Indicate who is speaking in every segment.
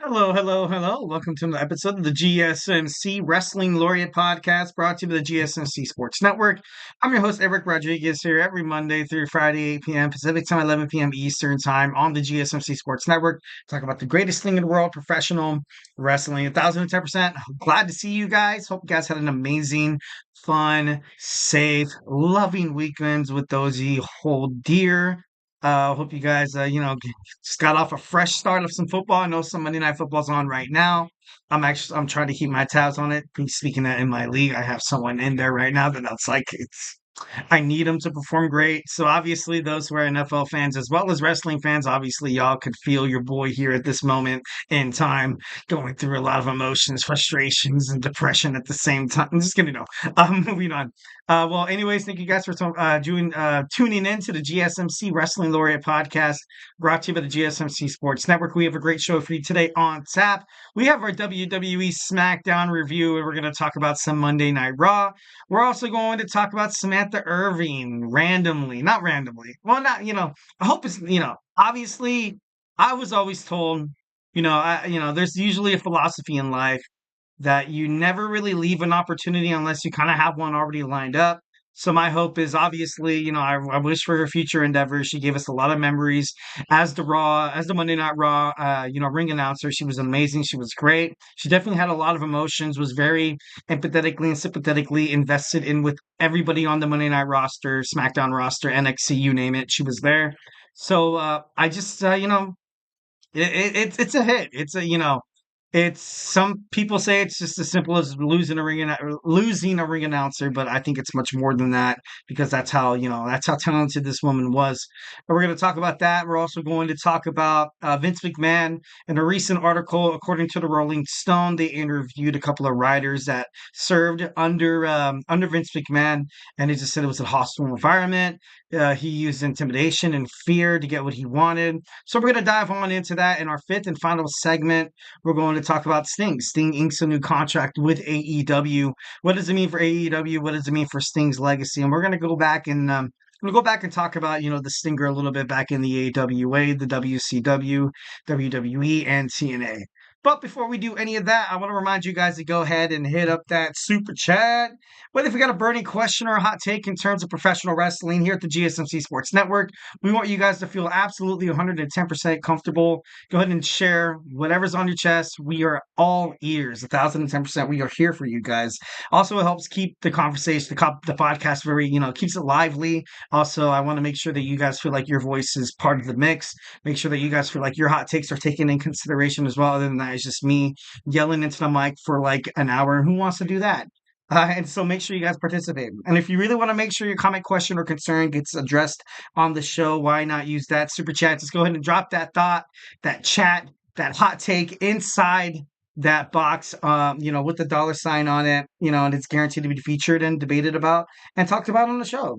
Speaker 1: Hello, hello, hello. Welcome to another episode of the GSMC Wrestling Laureate Podcast brought to you by the GSMC Sports Network. I'm your host, Eric Rodriguez, here every Monday through Friday, 8 p.m. Pacific Time, 11 p.m. Eastern Time on the GSMC Sports Network. Talk about the greatest thing in the world, professional wrestling. 1010%. Glad to see you guys. Hope you guys had an amazing, fun, safe, loving weekends with those you hold dear. Hope you guys, just got off a fresh start of some football. I know some Monday Night Football's on right now. I'm trying to keep my tabs on it. Speaking that in my league, I have someone in there right now that's like I need them to perform great. So obviously, those who are NFL fans as well as wrestling fans, obviously y'all could feel your boy here at this moment in time, going through a lot of emotions, frustrations, and depression at the same time. I'm just kidding, no. Moving on. Well, anyways, thank you guys for tuning in to the GSMC Wrestling Laureate Podcast, brought to you by the GSMC Sports Network. We have a great show for you today on tap. We have our WWE Smackdown review, and we're going to talk about some Monday Night Raw. We're also going to talk about Samantha Irvin randomly, not randomly. Well, not, I hope it's, obviously I was always told, there's usually a philosophy in life that you never really leave an opportunity unless you kind of have one already lined up. So my hope is obviously, I wish for her future endeavors. She gave us a lot of memories as the Monday Night Raw, ring announcer. She was amazing. She was great. She definitely had a lot of emotions, was very empathetically and sympathetically invested in with everybody on the Monday Night roster, SmackDown roster, NXT, you name it. She was there. So I just, it's a hit. It's some people say it's just as simple as losing a ring announcer, but I think it's much more than that because that's how talented this woman was. And we're going to talk about that. We're also going to talk about Vince McMahon. In a recent article, according to the Rolling Stone, they interviewed a couple of writers that served under Vince McMahon, and they just said it was a hostile environment. He used intimidation and fear to get what he wanted. So we're going to dive on into that in our fifth and final segment. We're going to talk about Sting. Sting inks a new contract with AEW. What does it mean for AEW? What does it mean for Sting's legacy? And we're going to go back and talk about the Stinger a little bit back in the AWA, the WCW, WWE, and TNA. But before we do any of that, I want to remind you guys to go ahead and hit up that super chat. Whether if you got a burning question or a hot take in terms of professional wrestling here at the GSMC Sports Network, we want you guys to feel absolutely 110% comfortable. Go ahead and share whatever's on your chest. We are all ears, 1,010%. We are here for you guys. Also, it helps keep the conversation, the podcast very, keeps it lively. Also, I want to make sure that you guys feel like your voice is part of the mix. Make sure that you guys feel like your hot takes are taken in consideration as well. Other than that, it's just me yelling into the mic for like an hour. Who wants to do that? And so make sure you guys participate. And if you really want to make sure your comment, question, or concern gets addressed on the show, why not use that super chat? Just go ahead and drop that thought, that chat, that hot take inside that box, with the dollar sign on it, and it's guaranteed to be featured and debated about and talked about on the show.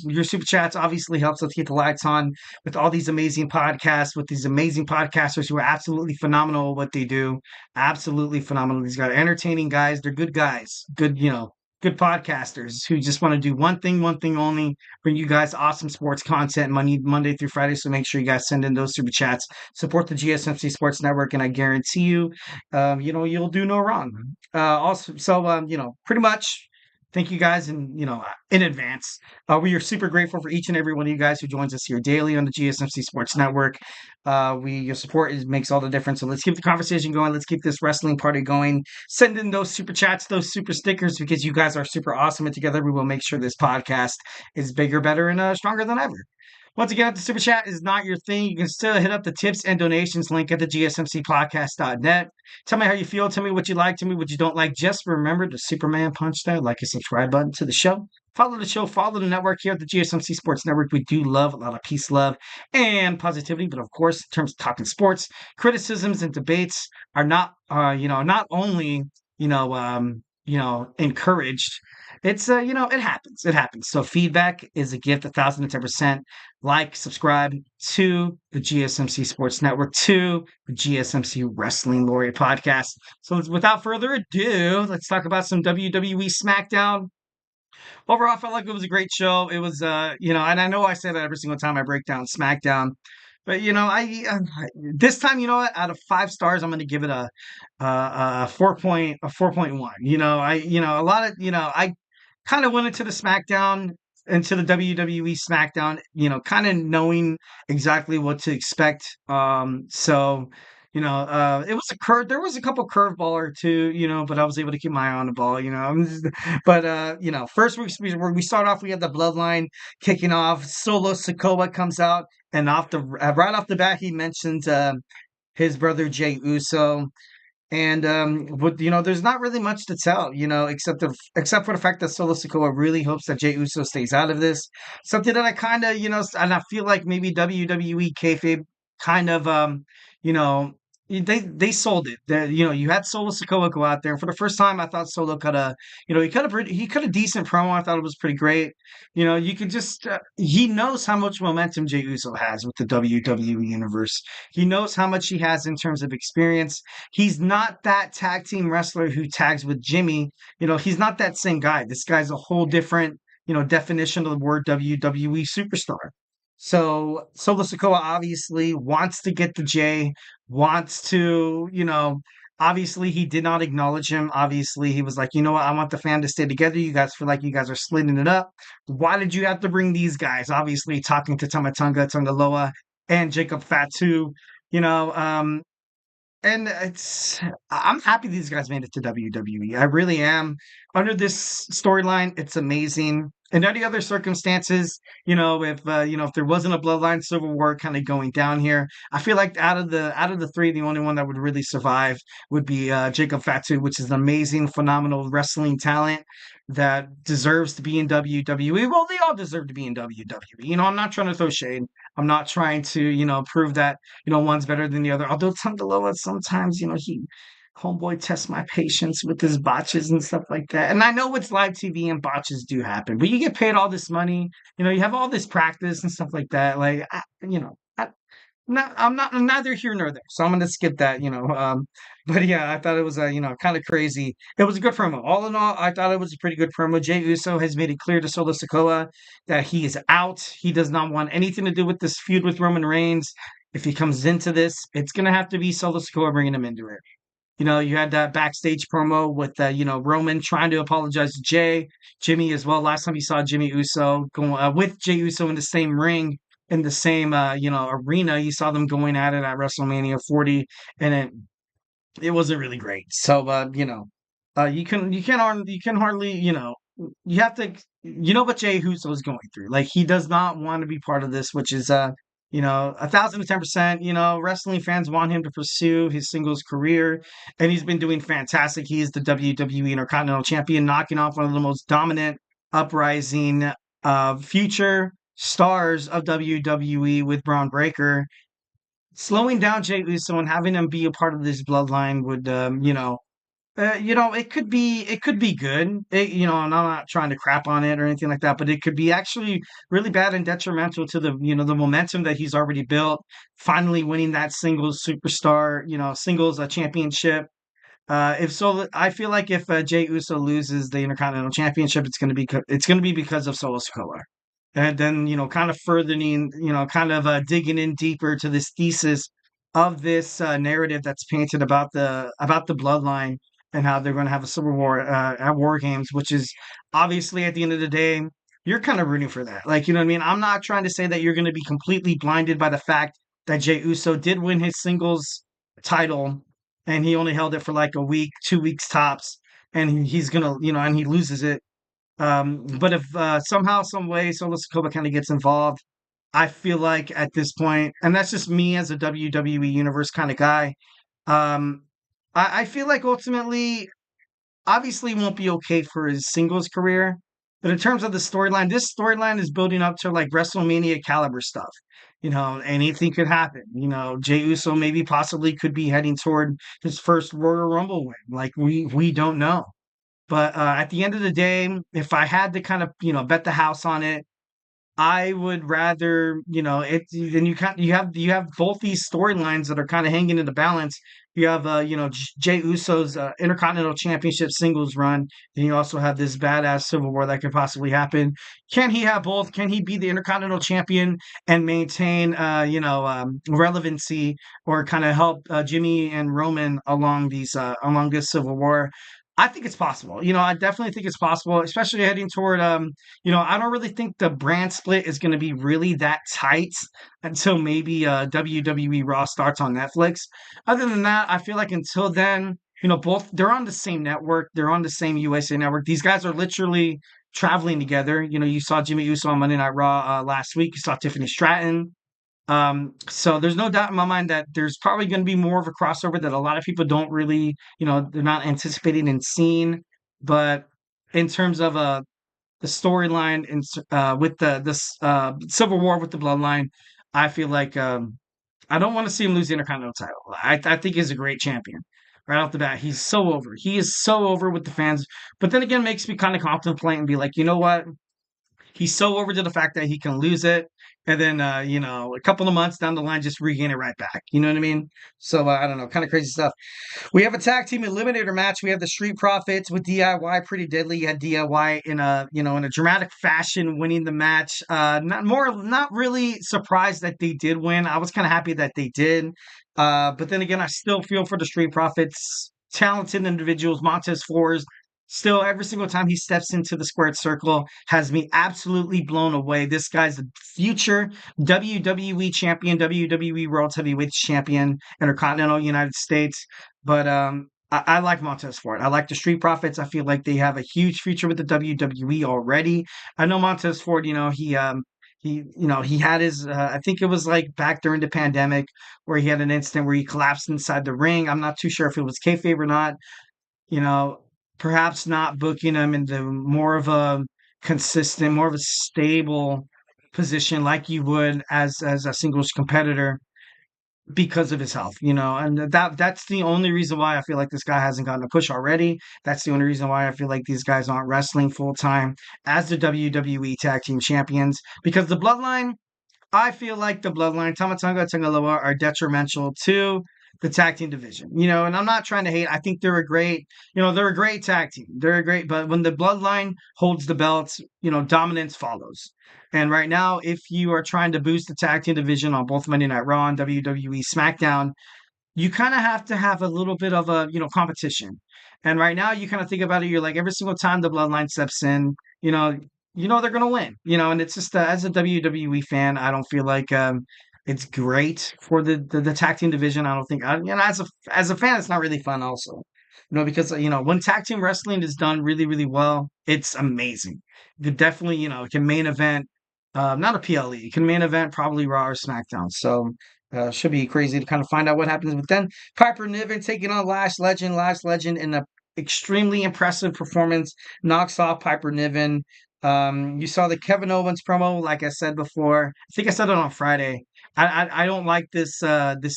Speaker 1: Your super chats obviously helps us keep the lights on with all these amazing podcasts, with these amazing podcasters who are absolutely phenomenal at what they do. Absolutely phenomenal. These guys are entertaining guys. They're good guys. Good podcasters who just want to do one thing only, bring you guys awesome sports content Monday through Friday. So make sure you guys send in those super chats, support the GSMC Sports Network, and I guarantee you, you'll do no wrong. Pretty much thank you guys in advance. We are super grateful for each and every one of you guys who joins us here daily on the GSMC Sports Network. Your support makes all the difference. So let's keep the conversation going. Let's keep this wrestling party going. Send in those super chats, those super stickers, because you guys are super awesome. And together we will make sure this podcast is bigger, better, and stronger than ever. Once again, if the super chat is not your thing, you can still hit up the tips and donations link at the gsmcpodcast.net. Tell me how you feel. Tell me what you like. Tell me what you don't like. Just remember to Superman punch that like and subscribe button to the show. Follow the show. Follow the network here at the GSMC Sports Network. We do love a lot of peace, love, and positivity. But of course, in terms of talking sports, criticisms and debates are not only encouraged. It's it happens. It happens. So feedback is a gift, 1,010%. Like, subscribe to the GSMC Sports Network, to the GSMC Wrestling Laureate Podcast. So without further ado, let's talk about some WWE Smackdown. Overall, I felt like it was a great show. It was, and I know I say that every single time I break down SmackDown, But this time, you know what? Out of 5 stars, I'm going to give it a 4.1. A lot of I kind of went into the SmackDown into the WWE Smackdown, kind of knowing exactly what to expect. So it was a curve. There was a couple curveball or two, but I was able to keep my eye on the ball, But first we start off. We had the Bloodline kicking off. Solo Sikoa comes out, and right off the bat, he mentioned his brother Jey Uso. And but there's not really much to tell, except for the fact that Solo Sikoa really hopes that Jey Uso stays out of this. Something that I kind of, and I feel like maybe WWE kayfabe kind of, you know, they sold it. You had Solo Sikoa go out there, and for the first time, I thought Solo could have, he could have decent promo. I thought it was pretty great. You could just he knows how much momentum Jey Uso has with the WWE universe. He knows how much he has in terms of experience. He's not that tag team wrestler who tags with Jimmy. He's not that same guy. This guy's a whole different, definition of the word WWE superstar. So Solo Sikoa obviously wants to get the J, wants to, obviously he did not acknowledge him. Obviously he was like, you know what, I want the fan to stay together. You guys feel like you guys are splitting it up. Why did you have to bring these guys? Obviously talking to Tongaloa, and Jacob Fatu, you know, and I'm happy these guys made it to WWE. I really am. Under this storyline, it's amazing. In any other circumstances, if there wasn't a bloodline civil war kind of going down here, I feel like out of the three, the only one that would really survive would be Jacob Fatu, which is an amazing, phenomenal wrestling talent that deserves to be in WWE. Well, they all deserve to be in WWE. I'm not trying to throw shade. I'm not trying to, prove that one's better than the other. Although Tungaloa sometimes, he homeboy tests my patience with his botches and stuff like that. And I know it's live TV and botches do happen, but you get paid all this money, you have all this practice and stuff like that. Like, I'm neither here nor there, so I'm gonna skip that. But yeah, I thought it was kind of crazy. It was a good promo. All in all, I thought it was a pretty good promo. Jey Uso has made it clear to Solo Sikoa that he is out. He does not want anything to do with this feud with Roman Reigns. If he comes into this, it's gonna have to be Solo Sikoa bringing him into it. You had that backstage promo with Roman trying to apologize to Jimmy as well. Last time you saw Jimmy Uso going with Jey Uso in the same ring, in the same arena. You saw them going at it at WrestleMania 40, and it wasn't really great. So you can hardly you have to what Jey Uso is going through. Like, he does not want to be part of this, which is 1,010%. Wrestling fans want him to pursue his singles career, and he's been doing fantastic. He is the WWE Intercontinental Champion, knocking off one of the most dominant uprising future stars of WWE with Bron Breaker. Slowing down Jey Uso and having him be a part of this bloodline would, it could be good. And I'm not trying to crap on it or anything like that, but it could be actually really bad and detrimental to the momentum that he's already built. Finally winning that singles superstar, singles championship. If so, I feel like if Jey Uso loses the Intercontinental Championship, it's gonna be because of Solo Sikoa. And then kind of furthering, digging in deeper to this thesis of this narrative that's painted about the bloodline and how they're going to have a civil war at War Games, which is obviously at the end of the day, you're kind of rooting for that. Like, you know what I mean? I'm not trying to say that you're going to be completely blinded by the fact that Jey Uso did win his singles title and he only held it for like a week, 2 weeks tops, and he's gonna, and he loses it. But if somehow, some way, Solo Sikoa kind of gets involved, I feel like at this point, and that's just me as a WWE Universe kind of guy, um, I feel like ultimately, obviously, won't be okay for his singles career. But in terms of the storyline, this storyline is building up to like WrestleMania caliber stuff. Anything could happen. Jey Uso maybe possibly could be heading toward his first Royal Rumble win. Like, we don't know. But at the end of the day, if I had to kind of bet the house on it, I would rather, then you have both these storylines that are kind of hanging in the balance. You have, Jey Uso's Intercontinental Championship singles run, and you also have this badass Civil War that could possibly happen. Can he have both? Can he be the Intercontinental Champion and maintain, relevancy, or kind of help Jimmy and Roman along this Civil War? I think it's possible. I definitely think it's possible, especially heading toward I don't really think the brand split is going to be really that tight until maybe WWE Raw starts on Netflix. Other than that, I feel like until then, both they're on the same network, they're on the same USA network. These guys are literally traveling together. You saw Jimmy Uso on Monday Night Raw last week. You saw Tiffany Stratton. So there's no doubt in my mind that there's probably going to be more of a crossover that a lot of people don't really, they're not anticipating and seeing. But in terms of the storyline with the Civil War with the Bloodline, I feel like I don't want to see him lose the Intercontinental title. I think he's a great champion right off the bat. He's so over. He is so over with the fans. But then again, makes me kind of contemplate and be like, you know what? He's so over to the fact that he can lose it, and then a couple of months down the line, just regain it right back. You know what I mean? So I don't know, kind of crazy stuff. We have a tag team eliminator match. We have the Street Profits with DIY, Pretty Deadly. You had DIY in a dramatic fashion winning the match. Not really surprised that they did win. I was kind of happy that they did. But then again, I still feel for the Street Profits. Talented individuals, Montez Ford. Still, every single time he steps into the squared circle, has me absolutely blown away. This guy's the future WWE champion, WWE World Heavyweight Champion, Intercontinental United States. But I like Montez Ford. I like the Street Profits. I feel like they have a huge future with the WWE already. I know Montez Ford. He had his. I think it was like back during the pandemic where he had an incident where he collapsed inside the ring. I'm not too sure if it was kayfabe or not. You know, Perhaps not booking him into more of a consistent, more of a stable position like you would as a singles competitor because of his health, and that's the only reason why I feel like this guy hasn't gotten a push already. That's the only reason why I feel like these guys aren't wrestling full time as the WWE Tag Team Champions, because the Bloodline, I feel like the Bloodline, Tamatonga Tangaloa, are detrimental to the tag team division. And I'm not trying to hate. I think they're a great tag team. But when the Bloodline holds the belts, dominance follows. And right now, if you are trying to boost the tag team division on both Monday Night Raw and WWE Smackdown, you kind of have to have a little bit of a competition. And right now, you kind of think about it. You're like, every single time the Bloodline steps in, they're gonna win. And it's just as a WWE fan, I don't feel like it's great for the tag team division. I don't think as a fan, it's not really fun. Also, because when tag team wrestling is done really really well, it's amazing. You could definitely can main event, not a PLE, you can main event probably Raw or SmackDown. So. Should be crazy to kind of find out what happens. But then Piper Niven taking on Last Legend. Last Legend in a extremely impressive performance knocks off Piper Niven. You saw the Kevin Owens promo, like I said before. I think I said it on Friday. I don't like this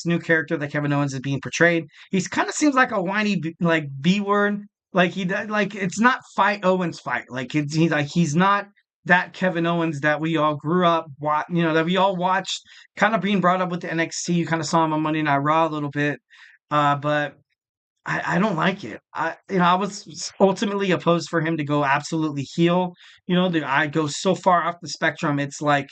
Speaker 1: new character that Kevin Owens is being portrayed. He's kind of seems like a whiny like B word. Like like it's not fight Owens fight. Like he's not that Kevin Owens that we all grew up, that we all watched, kind of being brought up with the NXT. You kind of saw him on Monday Night Raw a little bit, but I don't like it. I was ultimately opposed for him to go absolutely heel. I go so far off the spectrum. It's like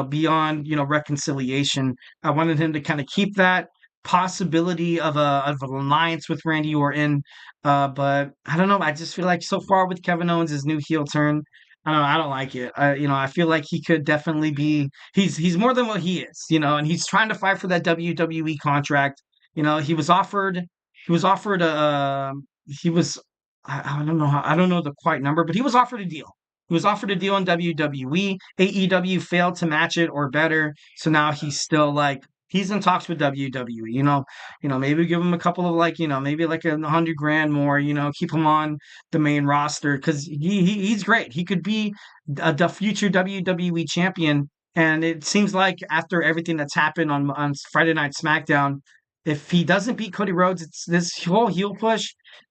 Speaker 1: beyond reconciliation. I wanted him to kind of keep that possibility of an alliance with Randy Orton, but I don't know. I just feel like so far with Kevin Owens' new heel turn, I don't know. I don't like it. I feel like he could definitely be. He's more than what he is. And he's trying to fight for that WWE contract. He was offered. He was offered a. He was. I don't know how. I don't know the quite number, but he was offered a deal. He was offered a deal in WWE. AEW failed to match it or better, so now he's still like he's in talks with WWE. Maybe give him a couple of maybe like 100 grand more. Keep him on the main roster because he's great. He could be the future WWE champion. And it seems like after everything that's happened on Friday Night SmackDown, if he doesn't beat Cody Rhodes, it's this whole heel push.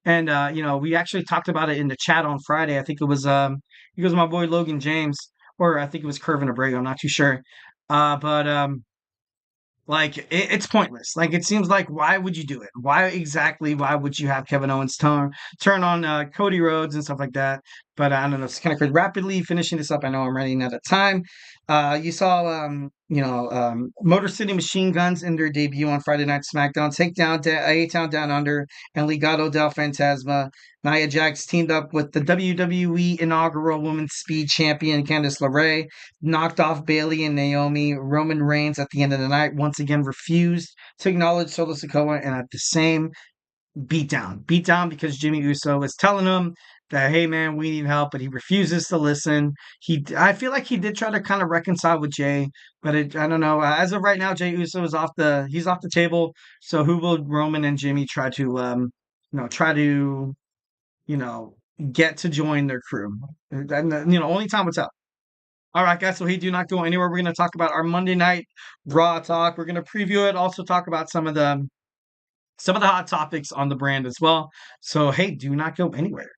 Speaker 1: And we actually talked about it in the chat on Friday. I think it was my boy Logan James. or I think it was Curvin Abrego. I'm not too sure. But like it's pointless. Like it seems like why would you do it? Why would you have Kevin Owens turn on Cody Rhodes and stuff like that? But I don't know. It's kind of crazy. Rapidly finishing this up. I know I'm running out of time. You saw Motor City Machine Guns in their debut on Friday Night SmackDown take down A-Town Down Under and Legado del Fantasma. Nia Jax teamed up with the WWE inaugural Women's Speed Champion Candace LeRae, knocked off Bayley and Naomi. Roman Reigns at the end of the night once again refused to acknowledge Solo Sikoa, and at the same beat down because Jimmy Uso was telling him that, hey man, we need help, but he refuses to listen. I feel like he did try to kind of reconcile with Jey, but I don't know. As of right now, Jey Uso is he's off the table. So who will Roman and Jimmy try to get to join their crew? And only time will tell. All right, guys. So hey, do not go anywhere. We're going to talk about our Monday Night Raw talk. We're going to preview it. Also talk about some of the hot topics on the brand as well. So hey, do not go anywhere.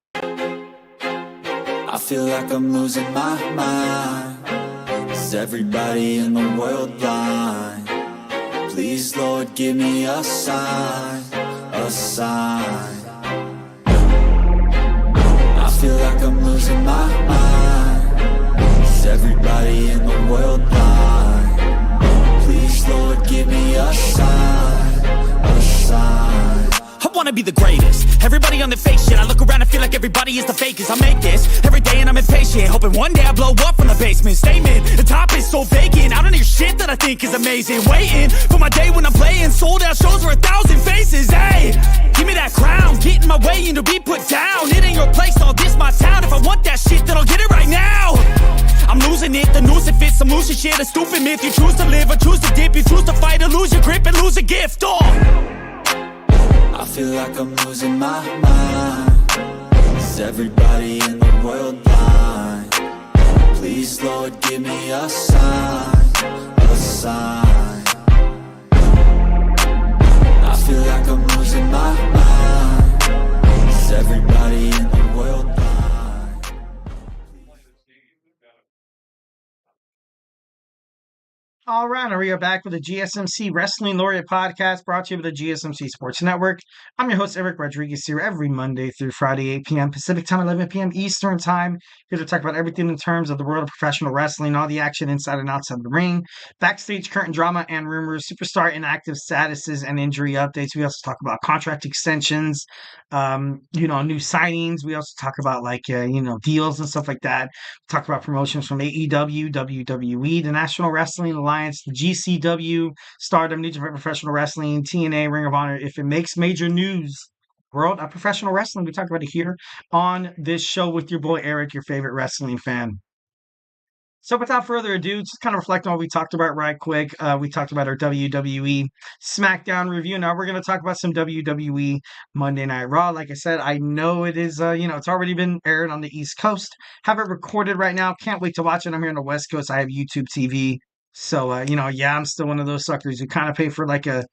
Speaker 2: I feel like I'm losing my mind. Is everybody in the world blind? Please, Lord, give me a sign, a sign. I feel like I'm losing my mind. Is everybody in the world blind? Please, Lord, give me a sign, a sign.
Speaker 3: I wanna be the greatest. Everybody on the fake shit. I look around and feel like everybody is the fakest. I make this every day and I'm impatient, hoping one day I blow up from the basement. Statement, the top is so vacant. I don't hear shit that I think is amazing. Waiting for my day when I'm playing sold out shows for 1,000 faces. Hey, give me that crown, get in my way and to be put down. It ain't your place, all this my town. If I want that shit, then I'll get it right now. I'm losing it, the noose it fits. I'm losing shit, a stupid myth. You choose to live or choose to dip. You choose to fight or lose your grip and lose a gift.
Speaker 2: I feel like I'm losing my mind. Is everybody in the world blind? Please, Lord, give me a sign, a sign. I feel like I'm losing my mind. Is everybody in the world blind?
Speaker 1: All right, and we are back with the GSMC Wrestling Laureate Podcast, brought to you by the GSMC Sports Network. I'm your host, Eric Rodriguez, here every Monday through Friday, 8 p.m. Pacific Time, 11 p.m. Eastern Time, here to talk about everything in terms of the world of professional wrestling, all the action inside and outside the ring, backstage current drama and rumors, superstar inactive statuses and injury updates. We also talk about contract extensions, new signings. We also talk about deals and stuff like that. We talk about promotions from AEW, WWE, the National Wrestling Alliance, the GCW, Stardom, New Japan Professional Wrestling, TNA, Ring of Honor. If it makes major news, world of professional wrestling, we talk about it here on this show with your boy Eric, your favorite wrestling fan. So without further ado, just kind of reflect on what we talked about right quick. We talked about our WWE Smackdown review. Now we're going to talk about some WWE Monday Night Raw. Like I said, I know it is, it's already been aired on the East Coast. Have it recorded right now. Can't wait to watch it. I'm here on the West Coast. I have YouTube TV. So, I'm still one of those suckers who kind of pay for like a,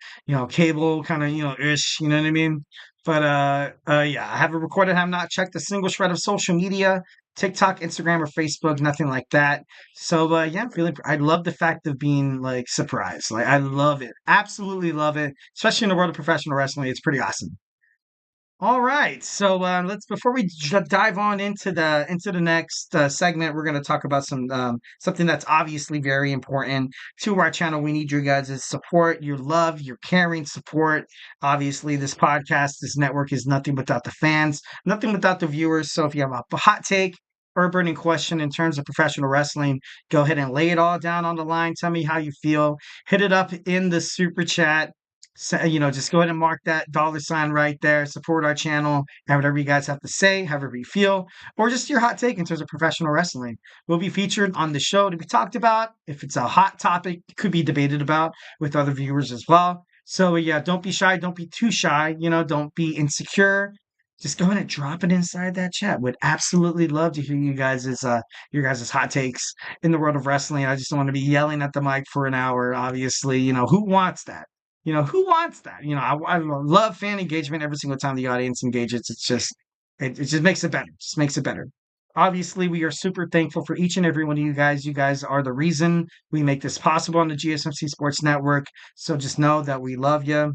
Speaker 1: cable kind of, ish, you know what I mean? But, I have it recorded. I have not checked a single shred of social media, TikTok, Instagram, or Facebook, nothing like that. So, I love the fact of being like surprised. Like, I love it. Absolutely love it. Especially in the world of professional wrestling. It's pretty awesome. All right, so before we dive on into the next segment, we're going to talk about something that's obviously very important to our channel. We need your guys' support, your love, your caring support. Obviously, this podcast, this network is nothing without the fans, nothing without the viewers. So if you have a hot take or a burning question in terms of professional wrestling, go ahead and lay it all down on the line. Tell me how you feel. Hit it up in the super chat. So, just go ahead and mark that $sign right there. Support our channel and whatever you guys have to say, however you feel, or just your hot take in terms of professional wrestling. We'll be featured on the show to be talked about. If it's a hot topic, it could be debated about with other viewers as well. So, don't be shy. Don't be too shy. Don't be insecure. Just go ahead and drop it inside that chat. Would absolutely love to hear your guys' hot takes in the world of wrestling. I just don't want to be yelling at the mic for an hour. Obviously, who wants that? Who wants that? I love fan engagement every single time the audience engages. It's just, it just makes it better. Just makes it better. Obviously, we are super thankful for each and every one of you guys. You guys are the reason we make this possible on the GSMC Sports Network. So just know that we love you.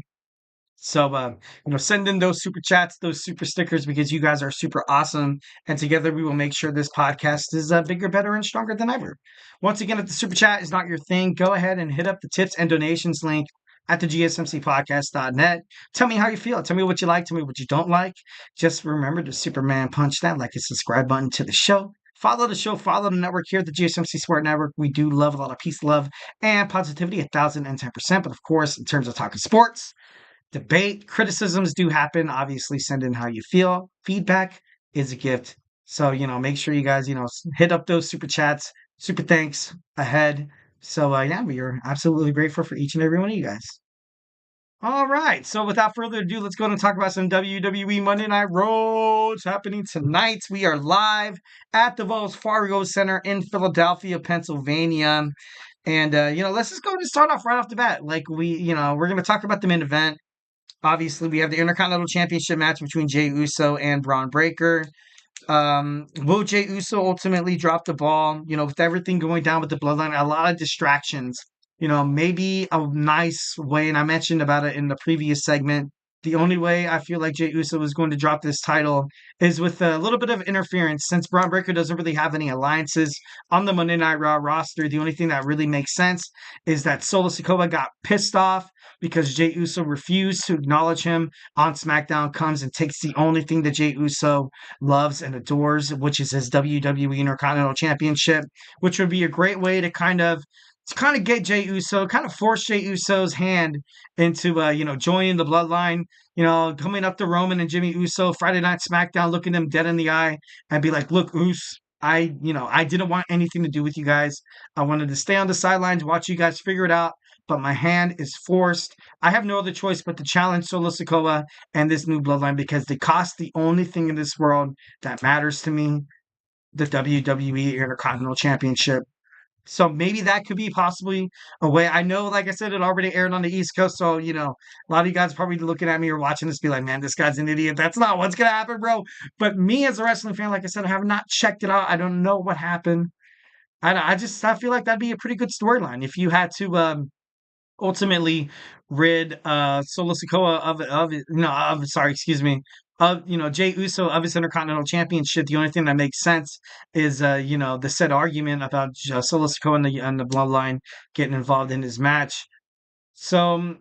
Speaker 1: So, send in those super chats, those super stickers, because you guys are super awesome. And together we will make sure this podcast is bigger, better, and stronger than ever. Once again, if the super chat is not your thing, go ahead and hit up the tips and donations link at the gsmcpodcast.net. Tell me how you feel. Tell me what you like. Tell me what you don't like. Just remember to Superman punch that like and subscribe button to the show. Follow the show, follow the network here at the GSMC Sport Network. We do love a lot of peace, love, and positivity, 1,010%. But of course, in terms of talking sports, debate, criticisms do happen. Obviously, send in how you feel. Feedback is a gift. So, make sure you guys, hit up those super chats, super thanks ahead. So, yeah, we are absolutely grateful for each and every one of you guys. All right. So, without further ado, let's go and talk about some WWE Monday Night Raws happening tonight. We are live at the Wells Fargo Center in Philadelphia, Pennsylvania. And, let's just go and start off right off the bat. Like we're going to talk about the main event. Obviously, we have the Intercontinental Championship match between Jey Uso and Bron Breaker. Will Jey Uso ultimately drop the ball? With everything going down with the Bloodline, a lot of distractions. Maybe a nice way, and I mentioned about it in the previous segment. The only way I feel like Jey Uso is going to drop this title is with a little bit of interference, since Bron Breakker doesn't really have any alliances on the Monday Night Raw roster. The only thing that really makes sense is that Solo Sikoa got pissed off because Jey Uso refused to acknowledge him on SmackDown, comes and takes the only thing that Jey Uso loves and adores, which is his WWE Intercontinental Championship, which would be a great way to kind of get Jey Uso, kind of force Jey Uso's hand into, joining the Bloodline, coming up to Roman and Jimmy Uso, Friday Night SmackDown, looking them dead in the eye and be like, look, I didn't want anything to do with you guys. I wanted to stay on the sidelines, watch you guys figure it out, but my hand is forced. I have no other choice but to challenge Solo Sikoa and this new Bloodline because they cost the only thing in this world that matters to me, the WWE Intercontinental Championship. So maybe that could be possibly a way. I know, like I said, it already aired on the East Coast. So, a lot of you guys probably looking at me or watching this be like, man, this guy's an idiot. That's not what's going to happen, bro. But me as a wrestling fan, like I said, I have not checked it out. I don't know what happened. I feel like that'd be a pretty good storyline if you had to ultimately rid Solo Sikoa of Jey Uso of his Intercontinental Championship. The only thing that makes sense is the said argument about Solo Sikoa and the Bloodline getting involved in his match. So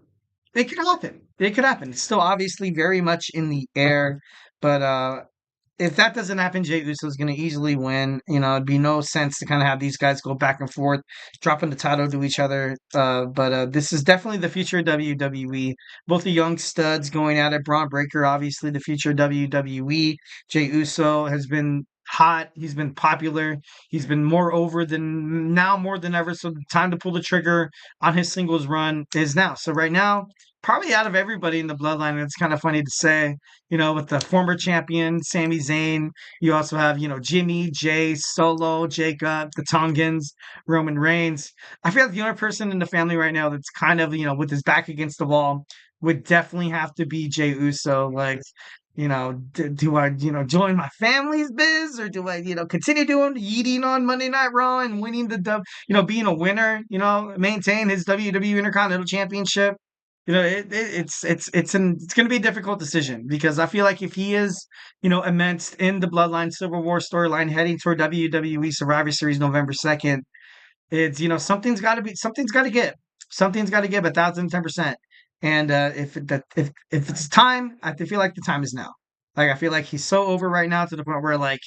Speaker 1: it could happen. It could happen. It's still obviously very much in the air, but if that doesn't happen, Jey Uso is going to easily win. It'd be no sense to kind of have these guys go back and forth, dropping the title to each other. But this is definitely the future of WWE. Both the young studs going at it. Bron Breakker, obviously the future of WWE. Jey Uso has been hot. He's been popular. He's been more than ever. So the time to pull the trigger on his singles run is now. So right now, probably out of everybody in the Bloodline, it's kind of funny to say, with the former champion, Sami Zayn, you also have, Jimmy, Jay, Solo, Jacob, the Tongans, Roman Reigns. I feel like the only person in the family right now that's kind of, with his back against the wall would definitely have to be Jey Uso. Like, do I, join my family's biz, or do I, continue eating on Monday Night Raw and winning being a winner, maintain his WWE Intercontinental Championship? It's going to be a difficult decision, because I feel like if he is, immersed in the Bloodline Civil War storyline heading toward WWE Survivor Series November 2nd, it's, something's got to give 1,010%. And if it's time, I feel like the time is now. Like, I feel like he's so over right now to the point where, like,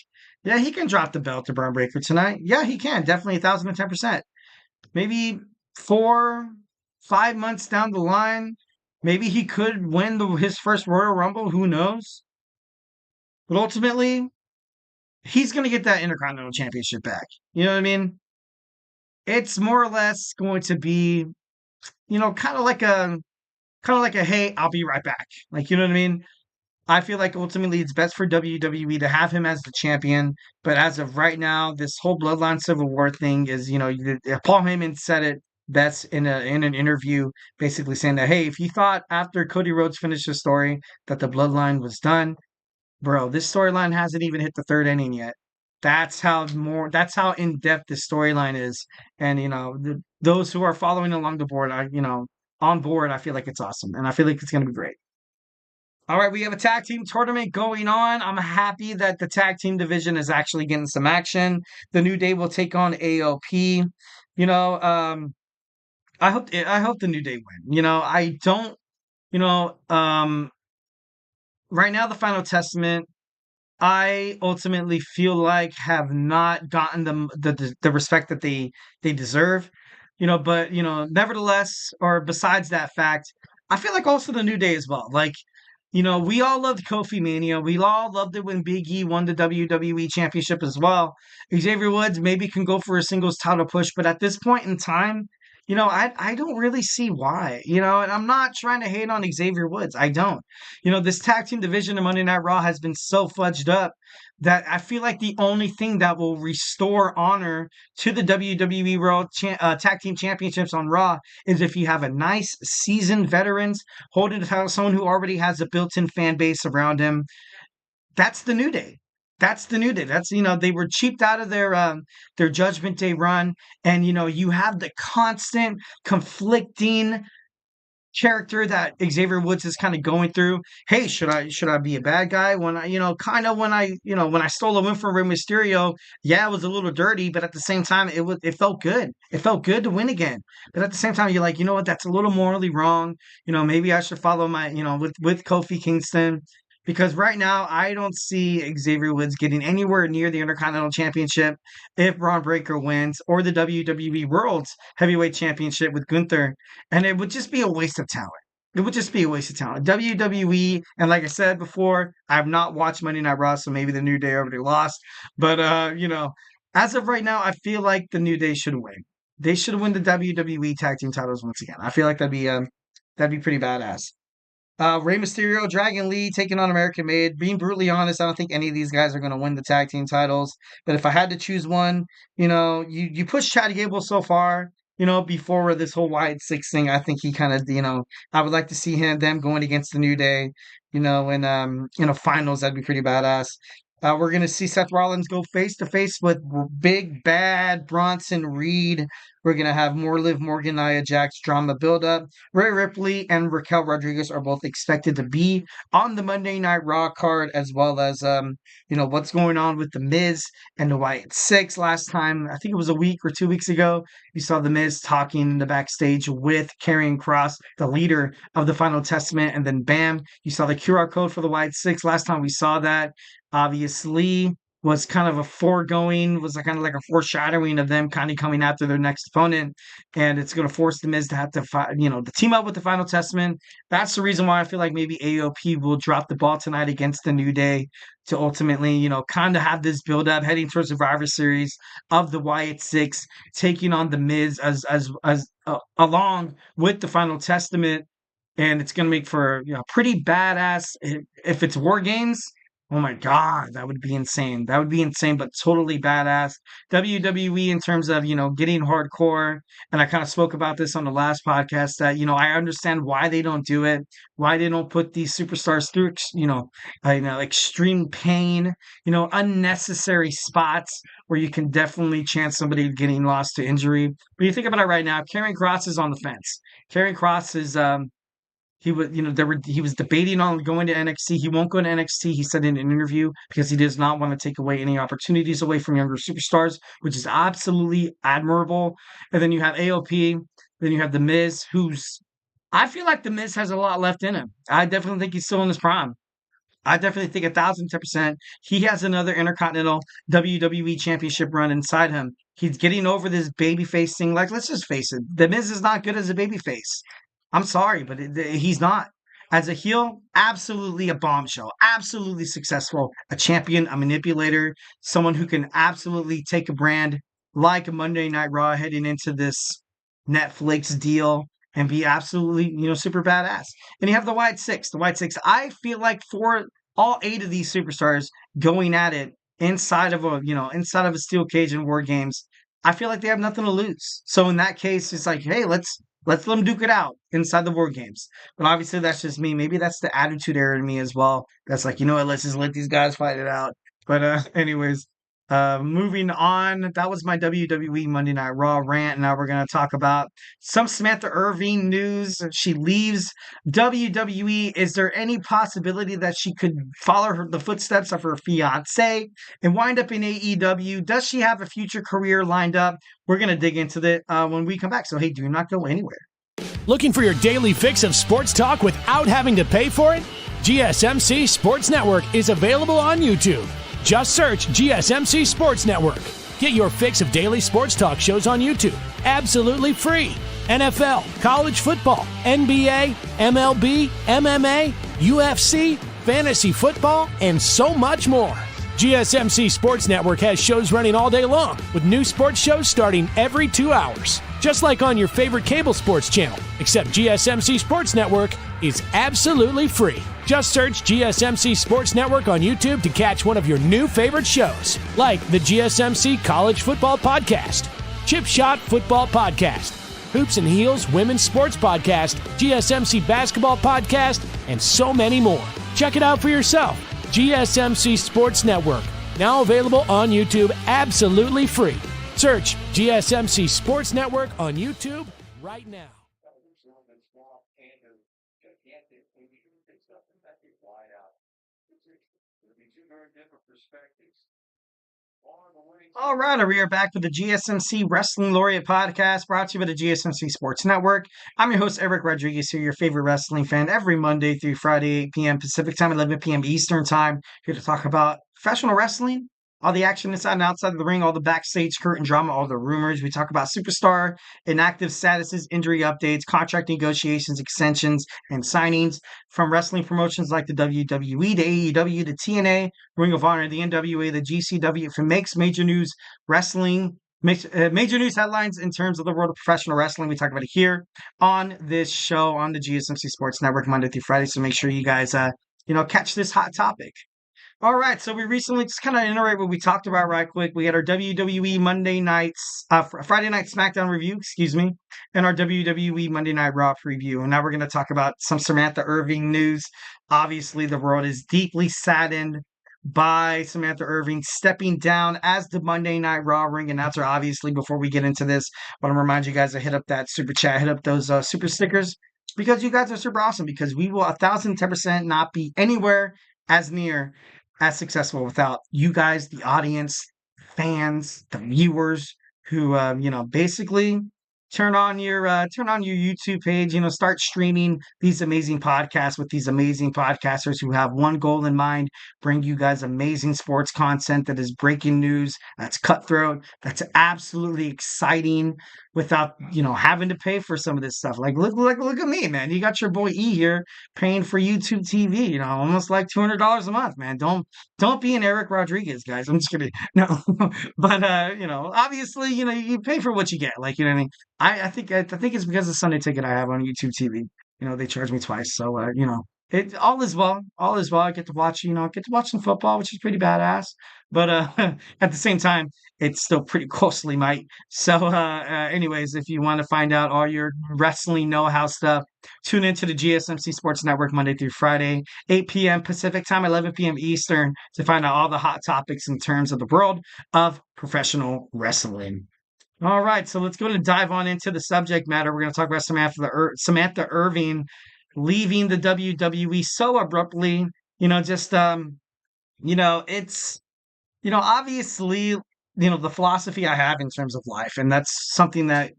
Speaker 1: yeah, he can drop the belt to Bron Breakker tonight. Yeah, he can. Definitely 1,010%. Maybe 4-5 months down the line, maybe he could win his first Royal Rumble. Who knows? But ultimately, he's going to get that Intercontinental Championship back. You know what I mean? It's more or less going to be, kind of like a, hey, I'll be right back. Like, you know what I mean? I feel like ultimately it's best for WWE to have him as the champion. But as of right now, this whole Bloodline Civil War thing is, Paul Heyman said it best in an interview, basically saying that, hey, if you thought after Cody Rhodes finished his story that the Bloodline was done, bro, this storyline hasn't even hit the third inning yet. That's how in depth the storyline is, and those who are following along the board, on board. I feel like it's awesome, and I feel like it's going to be great. All right, we have a tag team tournament going on. I'm happy that the tag team division is actually getting some action. The New Day will take on AOP. You know, I hope the New Day win. I don't. You know, right now the Final Testament, I ultimately feel like have not gotten them the respect that they deserve. But nevertheless, or besides that fact, I feel like also the New Day as well. Like, we all loved Kofi Mania. We all loved it when Big E won the WWE Championship as well. Xavier Woods maybe can go for a singles title push, but at this point in time, I don't really see why. And I'm not trying to hate on Xavier Woods. I don't. This tag team division of Monday Night Raw has been so fudged up that I feel like the only thing that will restore honor to the WWE Tag Team Championships on Raw is if you have a nice seasoned veterans holding the title, someone who already has a built-in fan base around him. That's the New Day. That's the New Day. They were cheaped out of their Judgment Day run, and you have the constant conflicting character that Xavier Woods is kind of going through. Hey, should I be a bad guy when when I stole a win from Rey Mysterio? Yeah, it was a little dirty, but at the same time, it felt good. It felt good to win again. But at the same time, you're like, what? That's a little morally wrong. Maybe I should follow my with Kofi Kingston. Because right now, I don't see Xavier Woods getting anywhere near the Intercontinental Championship if Bron Breaker wins, or the WWE World Heavyweight Championship with Gunther, and it would just be a waste of talent. It would just be a waste of talent. WWE, and like I said before, I have not watched Monday Night Raw, so maybe the New Day already lost. But as of right now, I feel like the New Day should win. They should win the WWE Tag Team titles once again. I feel like that'd be pretty badass. Rey Mysterio, Dragon Lee taking on American Made. Being brutally honest, I don't think any of these guys are going to win the tag team titles. But if I had to choose one, you push Chad Gable so far. Before this whole Wyatt Six thing, I think he kind of, I would like to see them going against the New Day. In finals, that'd be pretty badass. We're gonna see Seth Rollins go face to face with big bad Bronson Reed. We're gonna have more Liv Morgan, Nia Jax drama buildup. Rhea Ripley and Raquel Rodriguez are both expected to be on the Monday Night Raw card, as well as what's going on with the Miz and the Wyatt Six. Last time, I think it was a week or 2 weeks ago, you saw the Miz talking in the backstage with Karrion Kross, the leader of the Final Testament, and then bam, you saw the QR code for the Wyatt Six. Last time we saw that, obviously, was kind of kind of like a foreshadowing of them kind of coming after their next opponent, and it's going to force the Miz to have to to team up with the Final Testament. That's the reason why I feel like maybe AOP will drop the ball tonight against the New Day to ultimately, kind of have this build up heading towards Survivor Series of the Wyatt Six taking on the Miz as along with the Final Testament, and it's going to make for pretty badass if it's War Games. Oh my God, that would be insane. That would be insane, but totally badass. WWE in terms of, getting hardcore. And I kind of spoke about this on the last podcast that, I understand why they don't do it, why they don't put these superstars through, extreme pain, unnecessary spots where you can definitely chance somebody getting lost to injury. But you think about it right now, Karrion Kross is on the fence. Karrion Kross is, he was, he was debating on going to NXT. He won't go to NXT. He said in an interview because he does not want to take away any opportunities away from younger superstars, which is absolutely admirable. And then you have AOP. Then you have The Miz, I feel like The Miz has a lot left in him. I definitely think he's still in his prime. I definitely think 1,010% he has another Intercontinental WWE Championship run inside him. He's getting over this babyface thing. Like, let's just face it, The Miz is not good as a babyface. I'm sorry, but he's not. As a heel, absolutely a bombshell, absolutely successful, a champion, a manipulator, someone who can absolutely take a brand like Monday Night Raw heading into this Netflix deal and be absolutely, super badass. And you have the Wyatt Six. The Wyatt Six, I feel like for all 8 of these superstars going at it inside of a steel cage in War Games, I feel like they have nothing to lose. So in that case, it's like, hey, let's let them duke it out inside the War Games. But obviously, that's just me. Maybe that's the attitude error in me as well. That's like, what, let's just let these guys fight it out. But anyways, Moving on, that was my WWE Monday Night Raw rant. Now we're going to talk about some Samantha Irvin news. She leaves WWE. Is there any possibility that she could follow the footsteps of her fiance and wind up in AEW? Does she have a future career lined up? We're going to dig into that when we come back. So, hey, do not go anywhere.
Speaker 4: Looking for your daily fix of sports talk without having to pay for it? GSMC Sports Network is available on YouTube. Just search GSMC Sports Network. Get your fix of daily sports talk shows on YouTube, absolutely free. NFL, college football, NBA, MLB, MMA, UFC, fantasy football, and so much more. GSMC Sports Network has shows running all day long, with new sports shows starting every 2 hours. Just like on your favorite cable sports channel, except GSMC Sports Network is absolutely free. Just search GSMC Sports Network on YouTube to catch one of your new favorite shows, like the GSMC College Football Podcast, Chip Shot Football Podcast, Hoops and Heels Women's Sports Podcast, GSMC Basketball Podcast, and so many more. Check it out for yourself. GSMC Sports Network, now available on YouTube absolutely free. Search GSMC Sports Network on YouTube right now.
Speaker 1: All right, we are back with the GSMC Wrestling Laureate Podcast, brought to you by the GSMC Sports Network. I'm your host, Eric Rodriguez, here, your favorite wrestling fan, every Monday through Friday, 8 p.m. Pacific Time, 11 p.m. Eastern Time, here to talk about professional wrestling, all the action inside and outside of the ring, all the backstage curtain drama, all the rumors. We talk about superstar, inactive statuses, injury updates, contract negotiations, extensions, and signings from wrestling promotions like the WWE, the AEW, the TNA, Ring of Honor, the NWA, the GCW. If it makes major news wrestling, major news headlines in terms of the world of professional wrestling, we talk about it here on this show on the GSMC Sports Network Monday through Friday. So make sure you guys, catch this hot topic. All right, so we recently just kind of iterate what we talked about right quick. We had our WWE Friday Night Smackdown review, and our WWE Monday Night Raw preview. And now we're going to talk about some Samantha Irvin news. Obviously, the world is deeply saddened by Samantha Irvin stepping down as the Monday Night Raw ring announcer. Obviously, before we get into this, I want to remind you guys to hit up that super chat, hit up those super stickers, because you guys are super awesome, because we will 1,010% not be anywhere as near as successful without you guys, the audience, fans, the viewers who basically turn on your YouTube page, start streaming these amazing podcasts with these amazing podcasters who have one goal in mind: bring you guys amazing sports content that is breaking news, that's cutthroat, that's absolutely exciting, without having to pay for some of this stuff. Like look at me, man. You got your boy E here paying for YouTube TV, almost like $200 a month, man. Don't be an Eric Rodriguez, guys. I'm just kidding. No, but obviously, you pay for what you get. Like, you know what I mean? I think it's because of the Sunday ticket I have on YouTube TV. They charge me twice, so it all is well. All is well. I get to watch some football, which is pretty badass. But at the same time, it's still pretty costly, mate. So, anyways, if you want to find out all your wrestling know-how stuff, tune into the GSMC Sports Network Monday through Friday, 8 p.m. Pacific Time, 11 p.m. Eastern, to find out all the hot topics in terms of the world of professional wrestling. All right, so let's go and dive on into the subject matter. We're going to talk about Samantha Irvin leaving the WWE so abruptly. It's obviously, the philosophy I have in terms of life, and that's something that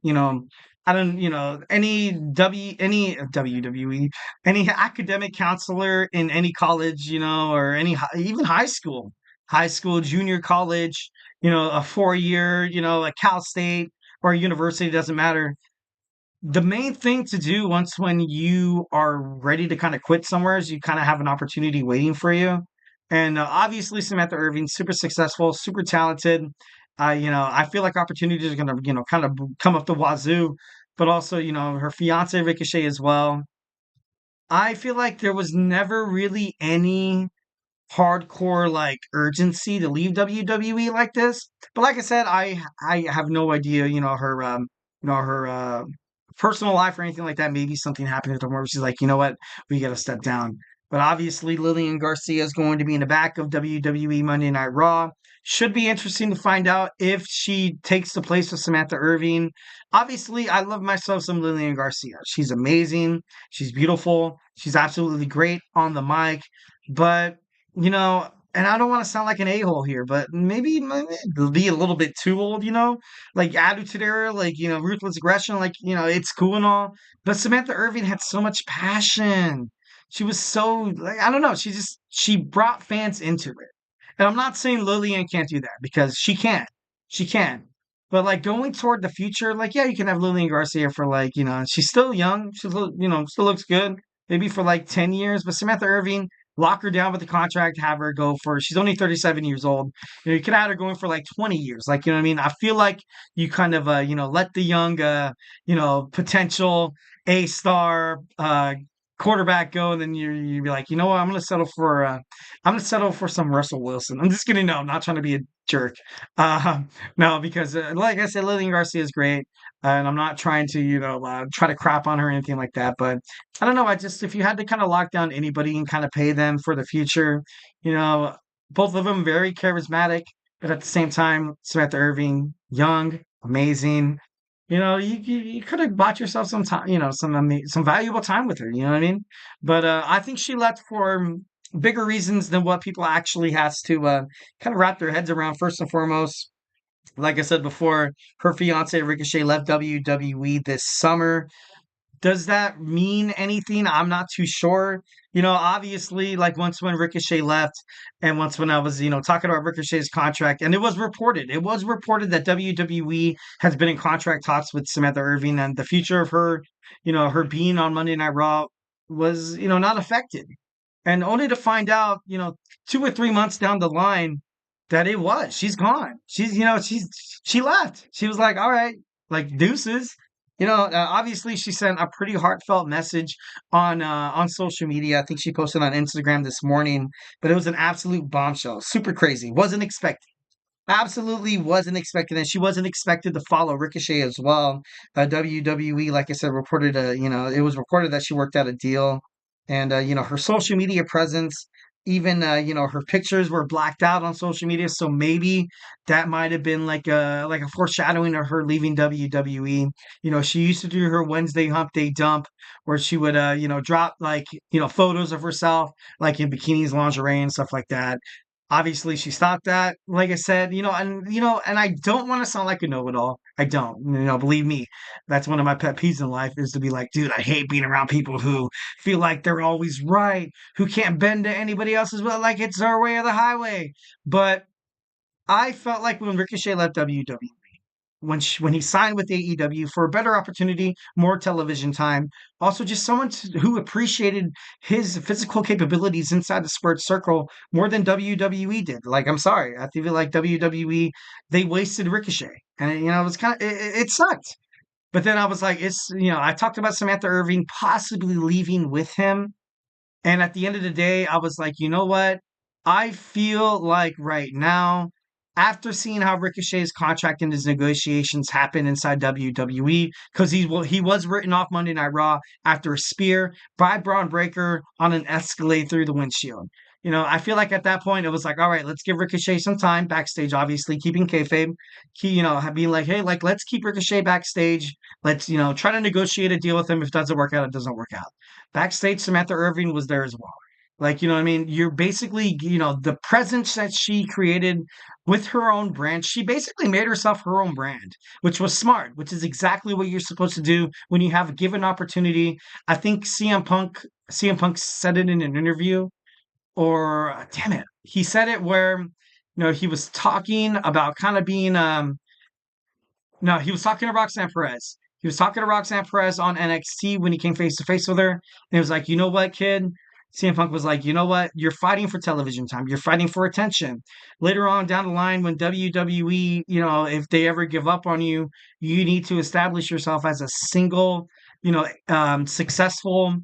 Speaker 1: I don't, any WWE, any academic counselor in any college, or even high school, junior college, a 4-year, a Cal State or a university, doesn't matter. The main thing to do when you are ready to kind of quit somewhere is you kind of have an opportunity waiting for you. And obviously, Samantha Irvin, super successful, super talented. I feel like opportunities are going to, kind of come up the wazoo, but also, her fiance Ricochet as well. I feel like there was never really any hardcore like urgency to leave WWE like this. But like I said, I have no idea, her personal life or anything like that. Maybe something happened to her where she's like, you know what, we got to step down. but obviously Lillian Garcia is going to be in the back of WWE Monday Night Raw. Should be interesting to find out if she takes the place of Samantha Irvin. Obviously, I love myself some Lillian Garcia. She's amazing. She's beautiful. She's absolutely great on the mic. But, and I don't want to sound like an a-hole here, but maybe be a little bit too old, like Attitude Era, like, ruthless aggression, like, it's cool and all. But Samantha Irvin had so much passion. She was so, like, I don't know. She brought fans into it. And I'm not saying Lillian can't do that because she can. She can. But like going toward the future, like, yeah, you can have Lillian Garcia for like, she's still young. Still looks good. Maybe for like 10 years. But Samantha Irvin, lock her down with the contract, have her go for, she's only 37 years old. You could have her going for like 20 years. Like, you know what I mean? I feel like you kind of, let the young, potential A-star, quarterback go, and then you'd be like, you know what, I'm gonna settle for some Russell Wilson. I'm just kidding. No, I'm not trying to be a jerk. No, because like I said, Lillian Garcia is great, and I'm not trying to try to crap on her or anything like that. But I don't know. If you had to kind of lock down anybody and kind of pay them for the future, both of them very charismatic, but at the same time, Samantha Irvin, young, amazing. You could have bought yourself some time, some valuable time with her. You know what I mean? But I think she left for bigger reasons than what people actually has to kind of wrap their heads around. First and foremost, like I said before, her fiance Ricochet left WWE this summer. Does that mean anything? I'm not too sure. Obviously, like once when Ricochet left, and once when I was, talking about Ricochet's contract, and it was reported that WWE has been in contract talks with Samantha Irvin, and the future of her, her being on Monday Night Raw was, not affected. And only to find out, 2 or 3 months down the line that she's gone. She left. She was like, all right, like deuces. Obviously she sent a pretty heartfelt message on social media. I think she posted on Instagram this morning, but it was an absolute bombshell. Super crazy. Wasn't expected. Absolutely wasn't expected, and she wasn't expected to follow Ricochet as well. WWE, like I said, reported it was reported that she worked out a deal, and her social media presence, even her pictures were blacked out on social media, so maybe that might have been like a foreshadowing of her leaving WWE. She used to do her Wednesday Hump Day dump, where she would drop like photos of herself like in bikinis, lingerie, and stuff like that. Obviously, she stopped that. Like I said, and I don't want to sound like a know-it-all. I don't. Believe me, that's one of my pet peeves in life is to be like, dude, I hate being around people who feel like they're always right, who can't bend to anybody else's will, like it's our way or the highway. But I felt like when Ricochet left WWE, when he signed with AEW for a better opportunity, more television time, also just someone who appreciated his physical capabilities inside the sports circle more than WWE did. Like, I'm sorry, I feel like WWE, they wasted Ricochet, and it was kind of it sucked. But then I was like, I talked about Samantha Irvin possibly leaving with him, and at the end of the day, I was like, you know what? I feel like right now, after seeing how Ricochet's contract and his negotiations happen inside WWE, because he was written off Monday Night Raw after a spear by Bron Breaker on an escalate through the windshield. I feel like at that point it was like, all right, let's give Ricochet some time backstage, obviously keeping kayfabe, being like, hey, like let's keep Ricochet backstage. Let's try to negotiate a deal with him. If it doesn't work out, it doesn't work out. Backstage, Samantha Irvin was there as well. Like, you know what I mean? You're basically, the presence that she created with her own brand, she basically made herself her own brand, which was smart, which is exactly what you're supposed to do when you have a given opportunity. I think CM Punk said it in an interview, or damn it, he said it where, he was talking about kind of being, no, he was talking to Roxanne Perez. He was talking to Roxanne Perez on NXT when he came face to face with her. And he was like, you know what, kid? CM Punk was like, you know what? You're fighting for television time. You're fighting for attention. Later on down the line, when WWE, if they ever give up on you, you need to establish yourself as a single, successful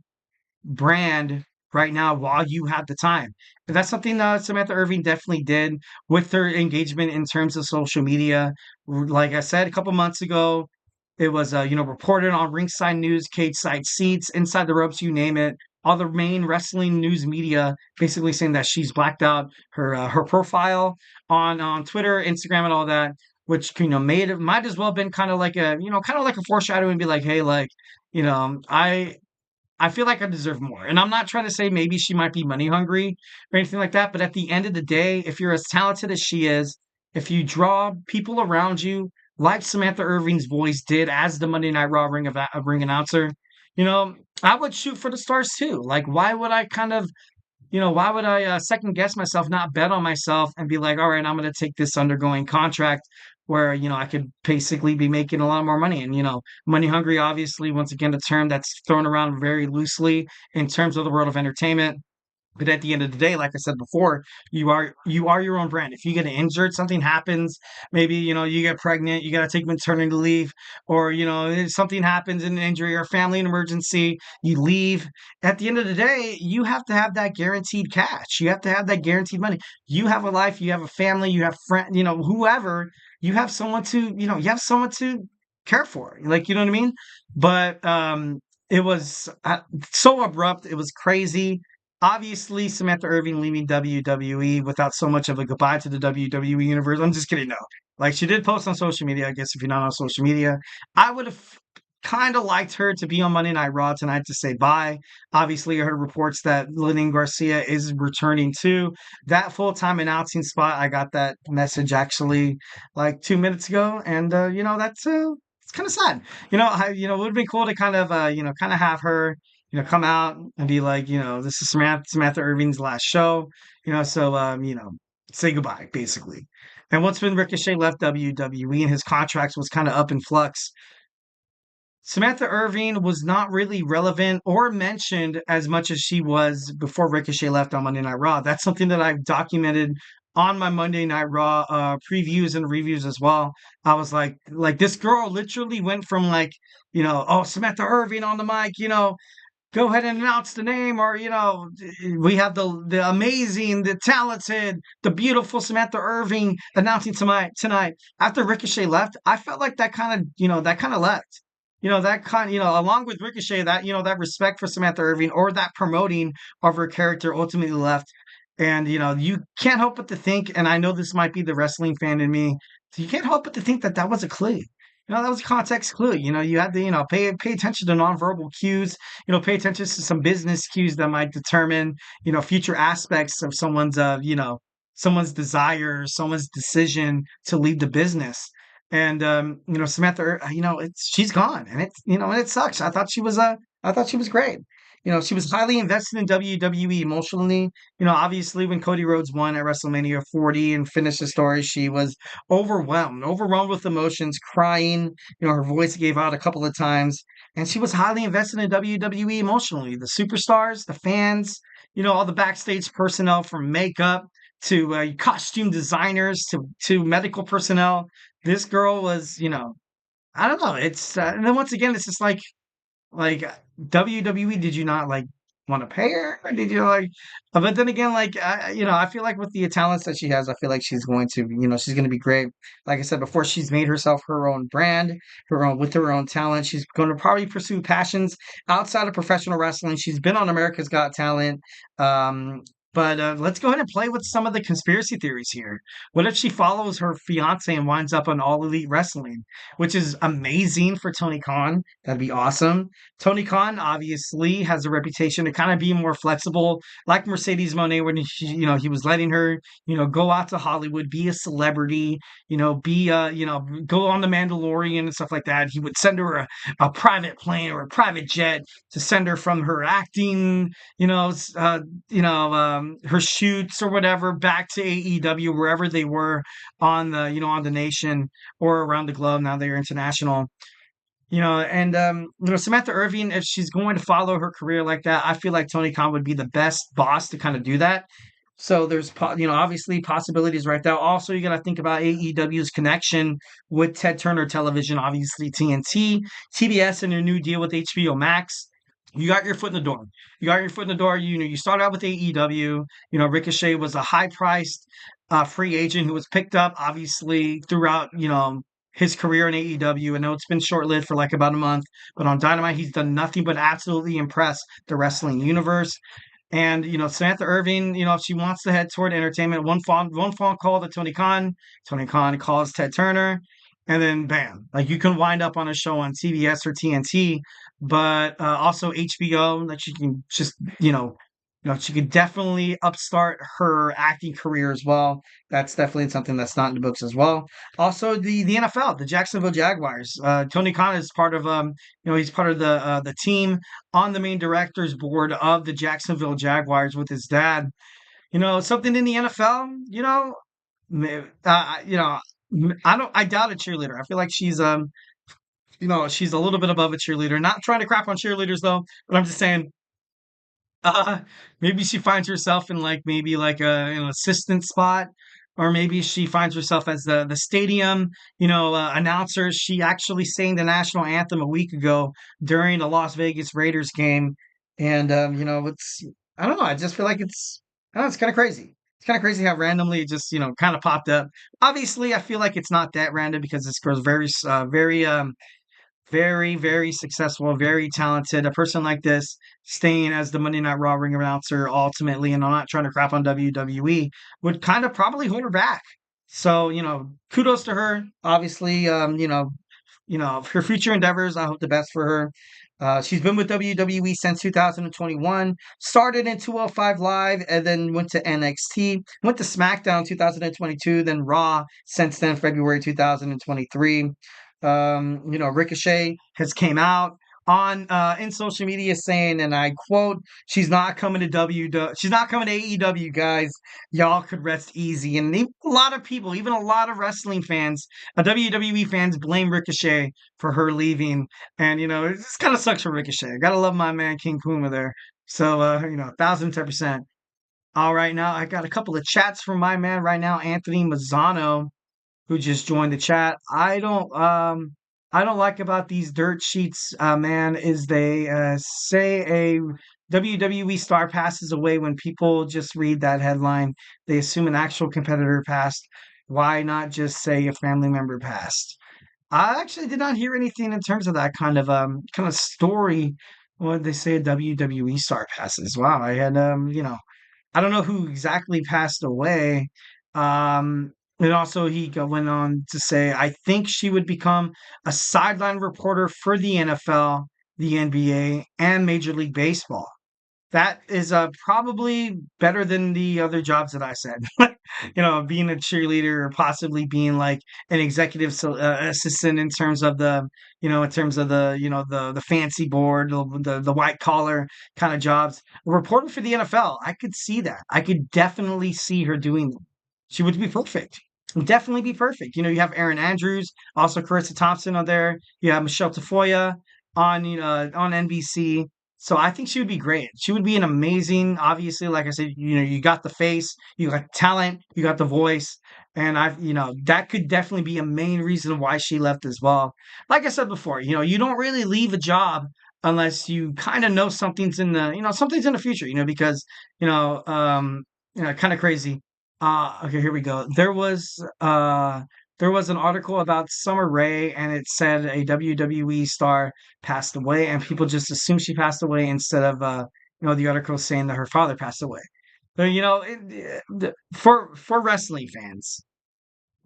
Speaker 1: brand right now while you have the time. But that's something that Samantha Irvin definitely did with her engagement in terms of social media. Like I said a couple months ago, it was reported on Ringside News, Cage Side Seats, Inside the Ropes, you name it. all the main wrestling news media basically saying that she's blacked out her profile on Twitter, Instagram, and all that, which might as well been kind of like a foreshadowing, be like, hey, like, I feel like I deserve more. And I'm not trying to say maybe she might be money hungry or anything like that, but at the end of the day, if you're as talented as she is, if you draw people around you like Samantha Irving's voice did as the Monday Night Raw ring announcer, I would shoot for the stars too. Like, why would I second guess myself, not bet on myself, and be like, all right, I'm going to take this undergoing contract where, I could basically be making a lot more money. And, money hungry, obviously, once again, a term that's thrown around very loosely in terms of the world of entertainment. But at the end of the day, like I said before, you are your own brand. If you get injured, something happens, maybe you get pregnant, you got to take maternity leave, or something happens, an injury or family emergency, you leave. At the end of the day, you have to have that guaranteed cash. You have to have that guaranteed money. You have a life, you have a family, you have friends, whoever. You have someone to care for. Like, you know what I mean? But it was so abrupt. It was crazy. Obviously, Samantha Irving leaving WWE without so much of a goodbye to the WWE universe. I'm just kidding. No, like, she did post on social media. I guess if you're not on social media, I would have kind of liked her to be on Monday Night Raw tonight to say bye. Obviously, I heard reports that Lillian Garcia is returning to that full-time announcing spot. I got that message actually like 2 minutes ago, and that's it's kind of sad. It would have been cool to kind of have her come out and be like, this is Samantha Irving's last show, so say goodbye basically. And once when Ricochet left WWE and his contracts was kind of up in flux, Samantha Irvin was not really relevant or mentioned as much as she was before Ricochet left on Monday Night Raw. That's something that I've documented on my Monday Night Raw previews and reviews as well. I was like this girl literally went from like, oh, Samantha Irvin on the mic, go ahead and announce the name, or we have the amazing, the talented, the beautiful Samantha Irvin announcing tonight. After Ricochet left, I felt like that kind of left. Along with Ricochet, that respect for Samantha Irvin or that promoting of her character ultimately left. And, you can't help but to think, and I know this might be the wrestling fan in me, so you can't help but to think that that was a clue. That was a context clue. You had to, pay attention to nonverbal cues, pay attention to some business cues that might determine, future aspects of someone's desire, someone's decision to leave the business. And Samantha, she's gone, and it sucks. I thought she was great. She was highly invested in WWE emotionally. Obviously when Cody Rhodes won at WrestleMania 40 and finished the story, she was overwhelmed with emotions, crying. Her voice gave out a couple of times, and she was highly invested in WWE emotionally. The superstars, the fans, all the backstage personnel, from makeup to costume designers to medical personnel. This girl was, I don't know. It's and then once again, it's just like WWE. Did you not like want to pay her, or did you like? But then again, like I feel like with the talents that she has, I feel like she's going to be great. Like I said before, she's made herself her own brand, with her own talent. She's going to probably pursue passions outside of professional wrestling. She's been on America's Got Talent. But let's go ahead and play with some of the conspiracy theories here. What if she follows her fiance and winds up on All Elite Wrestling, which is amazing for Tony Khan? That'd be awesome. Tony Khan obviously has a reputation to kind of be more flexible, like Mercedes Moné, when he was letting her, go out to Hollywood, be a celebrity, go on the Mandalorian and stuff like that. He would send her a private plane or a private jet to send her from her acting, her shoots or whatever back to AEW, wherever they were on the nation or around the globe. Now they're international. And Samantha Irvin, if she's going to follow her career like that, I feel like Tony Khan would be the best boss to kind of do that. So there's obviously possibilities right there. Also, you got to think about AEW's connection with Ted Turner Television, obviously TNT, TBS, and their new deal with HBO Max. You got your foot in the door. You start out with AEW. Ricochet was a high-priced free agent who was picked up, obviously, throughout, his career in AEW. I know it's been short lived for like about a month, but on Dynamite, he's done nothing but absolutely impress the wrestling universe. And Samantha Irvin, if she wants to head toward entertainment, one phone call to Tony Khan calls Ted Turner, and then bam, like you can wind up on a show on CBS or TNT, but also HBO that she can just she could definitely upstart her acting career as well. That's definitely something that's not in the books as well. Also, the NFL, the Jacksonville Jaguars. Tony Khan is part of he's part of the team on the main directors board of the Jacksonville Jaguars with his dad. Something in the NFL. I doubt a cheerleader. I feel like she's a little bit above a cheerleader. Not trying to crap on cheerleaders though, but I'm just saying uh, maybe she finds herself in like maybe like an assistant spot, or maybe she finds herself as the stadium, announcer. She actually sang the national anthem a week ago during the Las Vegas Raiders game, and it's I don't know. I just feel like I don't know, it's kind of crazy. It's kind of crazy how randomly it just kind of popped up. Obviously, I feel like it's not that random because this girl's very, very successful, very talented. A person like this staying as the Monday Night Raw ring announcer ultimately, and I'm not trying to crap on WWE, would kind of probably hold her back. So, kudos to her. Obviously, her future endeavors, I hope the best for her. She's been with WWE since 2021, started in 205 Live, and then went to NXT, went to SmackDown 2022, then Raw since then, February 2023. Ricochet has came out on in social media saying, and I quote, "She's not coming to she's not coming to AEW, guys. Y'all could rest easy." And a lot of people, even a lot of wrestling fans, WWE fans, blame Ricochet for her leaving, and it just kind of sucks for Ricochet. Gotta love my man King Puma there. So 1,010%. All right, now I got a couple of chats from my man right now, Anthony Mazzano, who just joined the chat. I don't like about these dirt sheets, man, is they say a WWE star passes away when people just read that headline. They assume an actual competitor passed. Why not just say a family member passed? I actually did not hear anything in terms of that kind of story. What they say a WWE star passes. Wow, I had I don't know who exactly passed away. And also, went on to say, I think she would become a sideline reporter for the NFL, the NBA, and Major League Baseball. That is probably better than the other jobs that I said. Being a cheerleader or possibly being like an executive assistant in terms of the fancy board, the white collar kind of jobs. A reporter for the NFL, I could see that. I could definitely see her doing that. She would be perfect. Definitely be perfect. You have Aaron Andrews, also Carissa Thompson on there. You have Michelle Tafoya on NBC. So I think she would be great. She would be an amazing, obviously, like I said, you got the face, you got talent, you got the voice, and that could definitely be a main reason why she left as well. Like I said before, you don't really leave a job unless you kind of know something's in the future, because, kind of crazy. Okay, here we go. There was an article about Summer Rae, and it said a WWE star passed away, and people just assumed she passed away instead of the article saying that her father passed away. So for wrestling fans,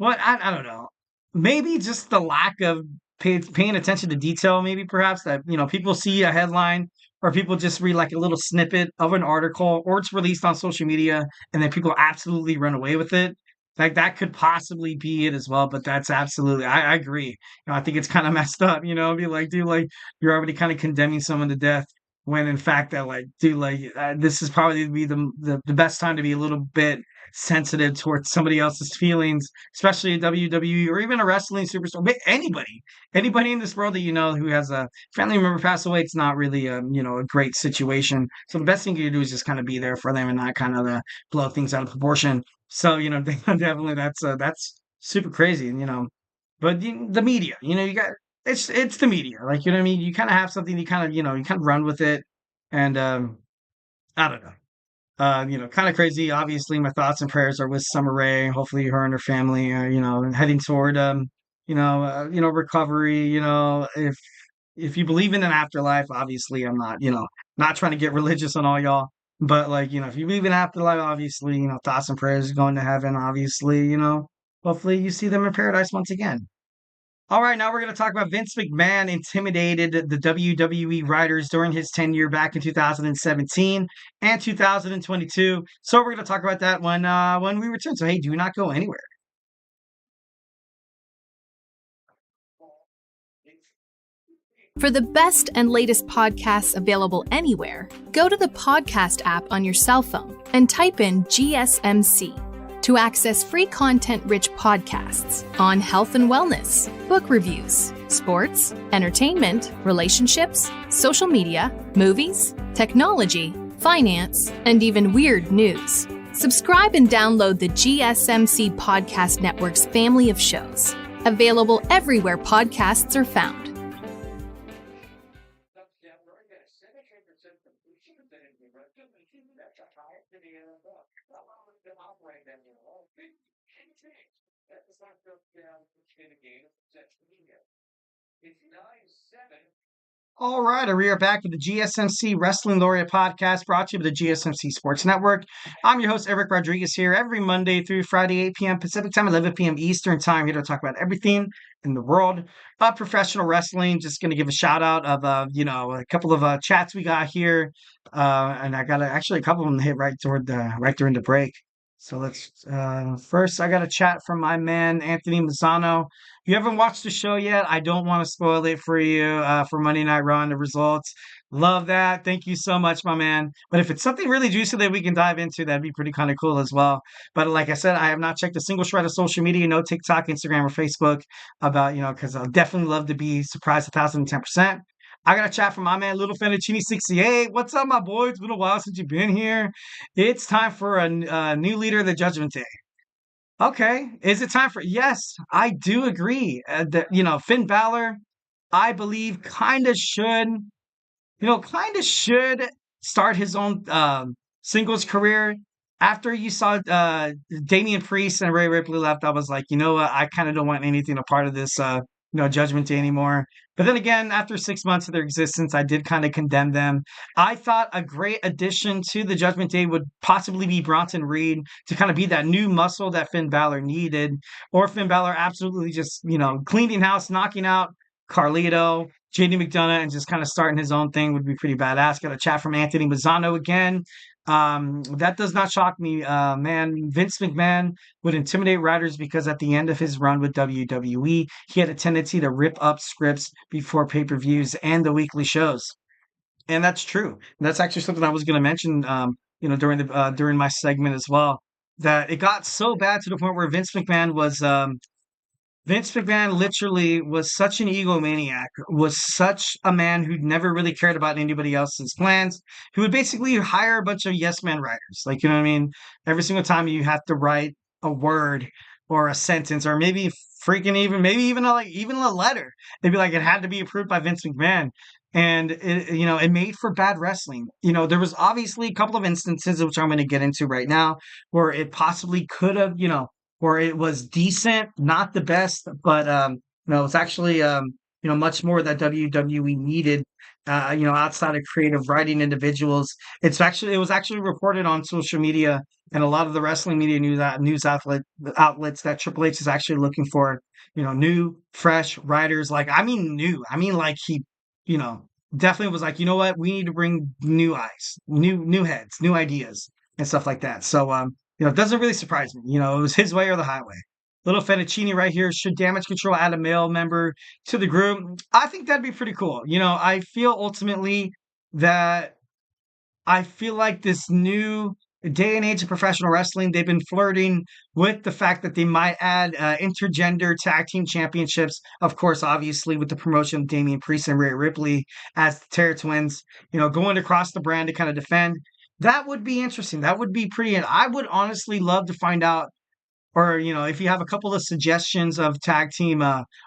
Speaker 1: I don't know, maybe just the lack of paying attention to detail, maybe perhaps that people see a headline or people just read like a little snippet of an article, or it's released on social media and then people absolutely run away with it. Like that could possibly be it as well, but that's absolutely, I agree. I think it's kind of messed up, be like, dude, like you're already kind of condemning someone to death when in fact that like, dude, like this is probably be the best time to be a little bit sensitive towards somebody else's feelings, especially a WWE or even a wrestling superstar. But anybody in this world that who has a family member pass away, it's not really a great situation. So the best thing you can do is just kind of be there for them and not kind of blow things out of proportion. So definitely that's super crazy, But the media, you got it's the media, like what I mean. You kind of have something, you kind of you kind of run with it, and I don't know. Kind of crazy. Obviously, my thoughts and prayers are with Summer Rae. Hopefully, her and her family are, heading toward recovery. If you believe in an afterlife, obviously I'm not, not trying to get religious on all y'all, but like, if you believe in afterlife, obviously, thoughts and prayers going to heaven, obviously, hopefully you see them in paradise once again. All right, now we're going to talk about Vince McMahon intimidated the WWE writers during his tenure back in 2017 and 2022. So we're going to talk about that when we return. So hey, do not go anywhere.
Speaker 5: For the best and latest podcasts available anywhere, go to the podcast app on your cell phone and type in GSMC to access free content-rich podcasts on health and wellness, book reviews, sports, entertainment, relationships, social media, movies, technology, finance, and even weird news. Subscribe and download the GSMC Podcast Network's family of shows, available everywhere podcasts are found.
Speaker 1: All right, we are back with the GSMC Wrestling Laureate Podcast, brought to you by the GSMC Sports Network. I'm your host, Eric Rodriguez, here every Monday through Friday, 8 p.m. Pacific Time, 11 p.m. Eastern Time, here to talk about everything in the world of professional wrestling. Just going to give a shout out of, a couple of chats we got here, and I got actually a couple of them hit right during the break. So let's first, I got a chat from my man Anthony Mazzano. If you haven't watched the show yet, I don't want to spoil it for you for Monday Night Raw and the results. Love that. Thank you so much, my man. But if it's something really juicy that we can dive into, that'd be pretty kind of cool as well. But like I said, I have not checked a single shred of social media, no TikTok, Instagram, or Facebook about, because I'll definitely love to be surprised 1,010%. I got a chat from my man, Little Fettuccine 68. What's up, my boy? It's been a while since you've been here. It's time for a new leader of the Judgment Day. Okay. Is it time for? Yes, I do agree. Finn Balor, I believe, kind of should start his own singles career. After you saw Damian Priest and Rhea Ripley left, I was like, you know what? I kind of don't want anything a part of this, Judgment Day anymore. But then again, after 6 months of their existence, I did kind of condemn them. I thought a great addition to the Judgment Day would possibly be Bronson Reed to kind of be that new muscle that Finn Balor needed, or Finn Balor absolutely just, cleaning house, knocking out Carlito, JD McDonough, and just kind of starting his own thing would be pretty badass. Got a chat from Anthony Mazzano again. That does not shock me, man. Vince McMahon would intimidate writers because at the end of his run with WWE, he had a tendency to rip up scripts before pay-per-views and the weekly shows. And that's true. That's actually something I was going to mention, during my segment as well, that it got so bad to the point where Vince McMahon literally was such an egomaniac, was such a man who never really cared about anybody else's plans, who would basically hire a bunch of yes men writers. Like, you know what I mean? Every single time you have to write a word or a sentence, or maybe even a letter. They'd be like, it had to be approved by Vince McMahon. And it made for bad wrestling. There was obviously a couple of instances, which I'm going to get into right now, where it possibly could have, where it was decent, not the best, but it's actually much more that WWE needed. Outside of creative writing individuals, it was actually reported on social media and a lot of the wrestling media news outlets that Triple H is actually looking for, new, fresh writers. Like, I mean, new. I mean, like he, definitely was like, you know what, we need to bring new eyes, new heads, new ideas, and stuff like that. So, it doesn't really surprise me. It was his way or the highway. Little Fettuccine right here. Should Damage Control add a male member to the group? I think that'd be pretty cool. I feel ultimately that I feel like this new day and age of professional wrestling, they've been flirting with the fact that they might add intergender tag team championships. Of course, obviously, with the promotion of Damian Priest and Rhea Ripley as the Terror Twins, going across the brand to kind of defend. That would be interesting. That would be pretty. I would honestly love to find out, or if you have a couple of suggestions of tag team,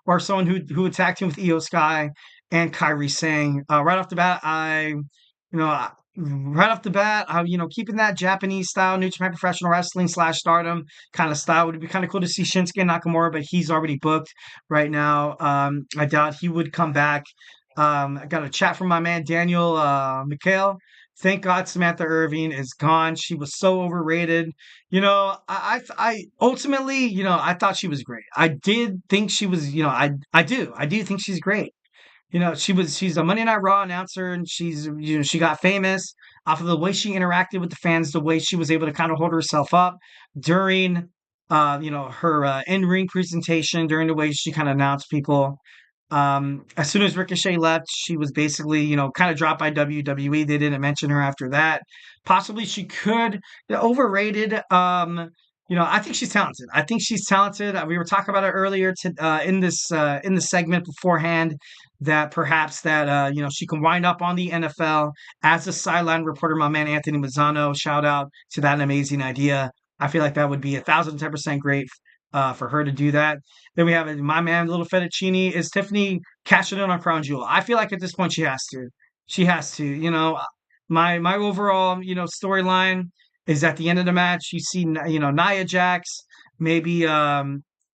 Speaker 1: or someone who would tag team with Io Sky and Kairi Sane. Right off the bat, right off the bat, keeping that Japanese style, New Japan Professional Wrestling / Stardom kind of style would be kind of cool to see Shinsuke Nakamura, but he's already booked right now. I doubt he would come back. I got a chat from my man Daniel Mikhail. Thank God Samantha Irvin is gone. She was so overrated. I ultimately, I thought she was great. I did think she was, I do think she's great. She's a Monday Night Raw announcer, and she got famous off of the way she interacted with the fans, the way she was able to kind of hold herself up during, her in-ring presentation, during the way she kind of announced people. As soon as Ricochet left, she was basically, kind of dropped by WWE. They didn't mention her after that. Possibly she could overrated. I think she's talented. I think she's talented. We were talking about it earlier in the segment beforehand that perhaps that she can wind up on the NFL as a sideline reporter. My man Anthony Mazzano, shout out to that amazing idea. I feel like that would be 1,010% great for her to do that. Then we have my man, Little Fettuccine. Is Tiffany cashing in on Crown Jewel? I feel like at this point she has to. She has to. My overall storyline is at the end of the match. You see Nia Jax. Maybe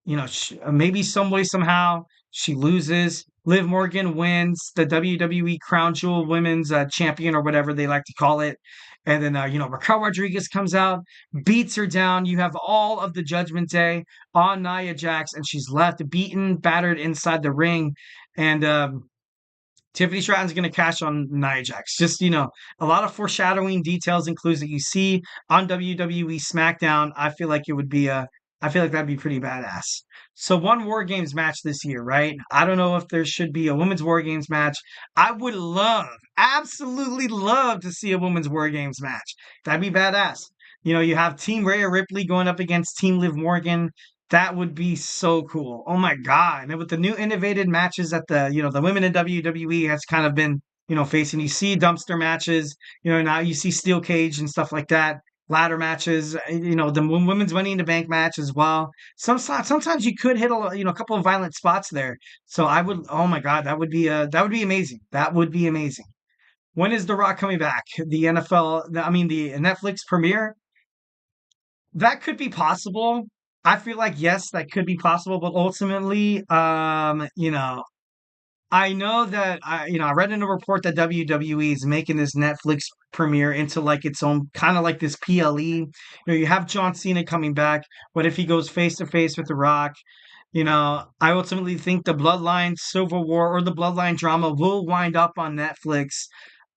Speaker 1: maybe some way somehow she loses. Liv Morgan wins the WWE Crown Jewel Women's Champion or whatever they like to call it. And then, Raquel Rodriguez comes out, beats her down. You have all of the Judgment Day on Nia Jax, and she's left beaten, battered inside the ring. And Tiffany Stratton's going to cash on Nia Jax. Just, a lot of foreshadowing details and clues that you see on WWE Smackdown. I feel like that'd be pretty badass. So one War Games match this year, right? I don't know if there should be a women's War Games match. I would absolutely love to see a women's War Games match. That'd be badass. You have Team Rhea Ripley going up against Team Liv Morgan. That would be so cool. Oh my God. And with the new innovative matches that the women in WWE has kind of been, facing, you see dumpster matches, now you see steel cage and stuff like that. Ladder matches, the women's Money in the Bank match as well. Sometimes you could hit a couple of violent spots there. So I would, oh my God, that would be amazing. That would be amazing. When is The Rock coming back? The Netflix premiere? That could be possible. I feel like, yes, that could be possible, but ultimately, I know that I read in a report that WWE is making this Netflix premiere into like its own kind of like this PLE. You have John Cena coming back. What if he goes face to face with The Rock? I ultimately think the Bloodline Civil War or the Bloodline drama will wind up on Netflix.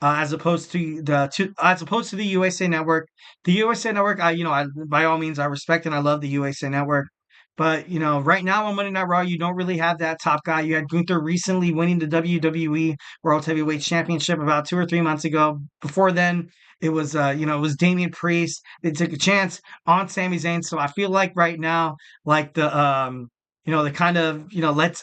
Speaker 1: As opposed to the USA Network. The USA Network, I by all means I respect and I love the USA Network. But right now on Monday Night Raw, you don't really have that top guy. You had Gunther recently winning the WWE World Heavyweight Championship about 2 or 3 months ago. Before then, it was Damian Priest. They took a chance on Sami Zayn. So I feel like right now, like the kind of let's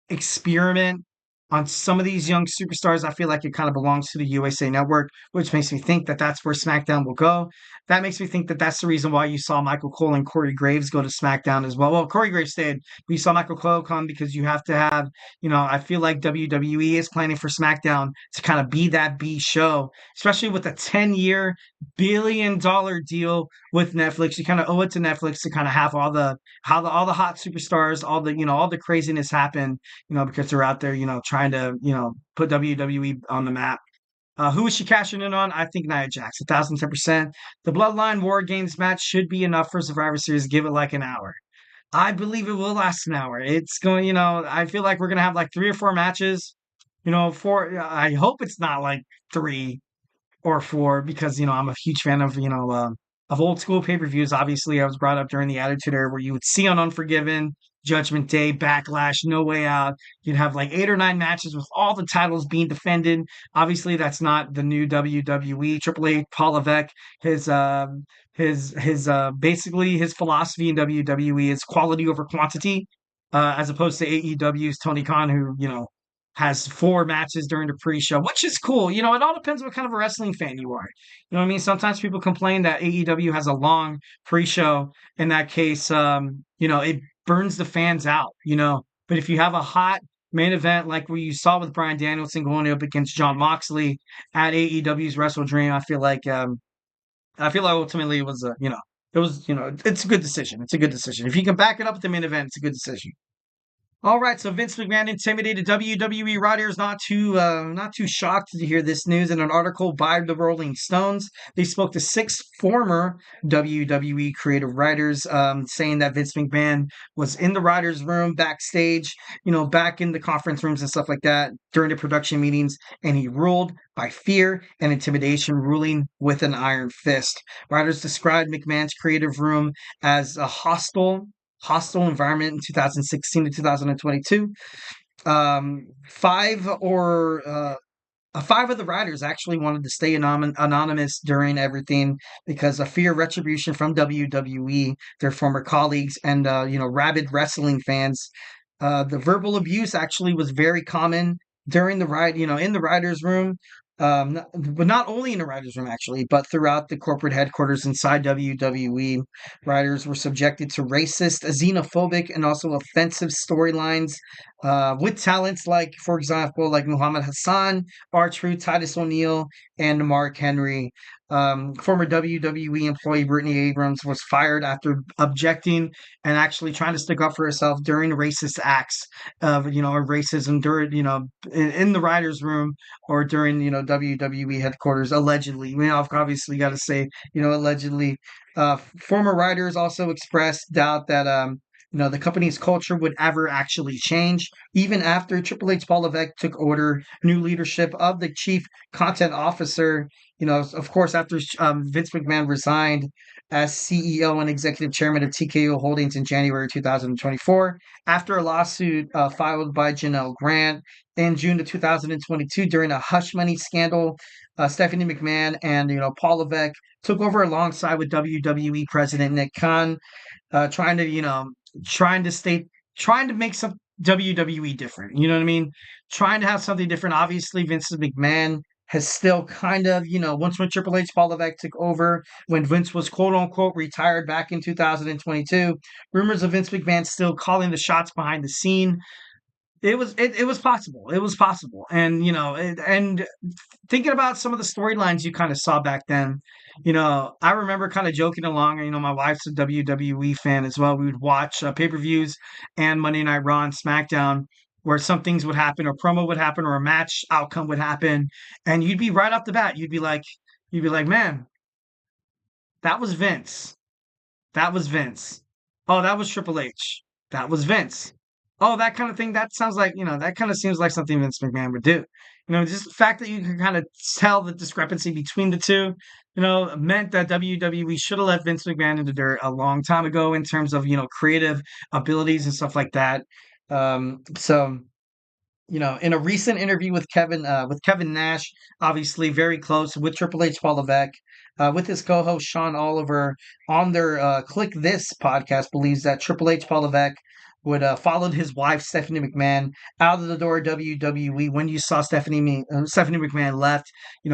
Speaker 1: experiment on some of these young superstars. I feel like it kind of belongs to the USA Network, which makes me think that that's where SmackDown will go. That makes me think that that's the reason why you saw Michael Cole and Corey Graves go to SmackDown as well. Well, Corey Graves stayed, but you saw Michael Cole come because you have to have, I feel like WWE is planning for SmackDown to kind of be that B show, especially with a 10-year billion-dollar deal with Netflix. You kind of owe it to Netflix to kind of have all the hot superstars, all the craziness happen, because they're out there, trying to, put WWE on the map. Who is she cashing in on? I think Nia Jax, 1,010%. The Bloodline War Games match should be enough for Survivor Series. Give it like an hour. I believe it will last an hour. It's going, I feel like we're going to have like 3 or 4 matches. I hope it's not like 3 or 4 because, I'm a huge fan of old school pay-per-views. Obviously, I was brought up during the Attitude Era where you would see on Unforgiven, Judgment Day, Backlash, No Way Out. You'd have like 8 or 9 matches with all the titles being defended. Obviously, that's not the new WWE. Triple H, Paul Levesque, basically his philosophy in WWE is quality over quantity, as opposed to AEW's Tony Khan, who has 4 matches during the pre-show, which is cool. It all depends what kind of a wrestling fan you are. You know what I mean? Sometimes people complain that AEW has a long pre-show. In that case, it burns the fans out, But if you have a hot, Main event, like what you saw with Bryan Danielson going up against Jon Moxley at AEW's Wrestle Dream. I feel like ultimately it was it's a good decision. It's a good decision. If you can back it up with the main event, it's a good decision. All right, so Vince McMahon intimidated WWE writers. Not too shocked to hear this news in an article by the Rolling Stones. They spoke to 6 former WWE creative writers, saying that Vince McMahon was in the writers' room backstage, back in the conference rooms and stuff like that during the production meetings, and he ruled by fear and intimidation, ruling with an iron fist. Writers described McMahon's creative room as a hostile environment in 2016 to 2022. Five of the writers actually wanted to stay anonymous during everything because of fear of retribution from WWE, their former colleagues, and rabid wrestling fans. The verbal abuse actually was very common during the ride, in the writers' room. But not only in the writers' room, actually, but throughout the corporate headquarters inside WWE, writers were subjected to racist, xenophobic, and also offensive storylines with talents like, for example, like Muhammad Hassan, R-Truth, Titus O'Neil, and Mark Henry. Former WWE employee Brittany Abrams was fired after objecting and actually trying to stick up for herself during racist acts of racism during in the writers' room or during WWE headquarters allegedly. I've obviously got to say allegedly. Former writers also expressed doubt that the company's culture would ever actually change, even after Triple H Paul Levesque took over new leadership of the chief content officer. Of course, after Vince McMahon resigned as CEO and executive chairman of TKO Holdings in January 2024, after a lawsuit filed by Janelle Grant in June of 2022 during a hush money scandal. Stephanie McMahon and Paul Levesque took over alongside with WWE president Nick Khan, trying to make some WWE different. You know what I mean? Trying to have something different. Obviously, Vince McMahon has still kind of, once when Triple H Paul Levesque took over, when Vince was quote unquote retired back in 2022, rumors of Vince McMahon still calling the shots behind the scene. It was possible. It was possible. And and thinking about some of the storylines you kind of saw back then, I remember kind of joking along. My wife's a WWE fan as well. We would watch pay-per-views and Monday Night Raw and SmackDown, where some things would happen, or promo would happen, or a match outcome would happen, and you'd be right off the bat, you'd be like, man, that was Vince. That was Vince. Oh, that was Triple H. That was Vince. Oh, that kind of thing. That sounds like, that kind of seems like something Vince McMahon would do. Just the fact that you can kind of tell the discrepancy between the two, meant that WWE should have let Vince McMahon in the dirt a long time ago in terms of, creative abilities and stuff like that. So, in a recent interview with Kevin Nash, obviously very close with Triple H Paul Levesque, with his co-host Sean Oliver on their Click This podcast, believes that Triple H Paul Levesque would followed his wife Stephanie McMahon out of the door of WWE. When you saw Stephanie McMahon left,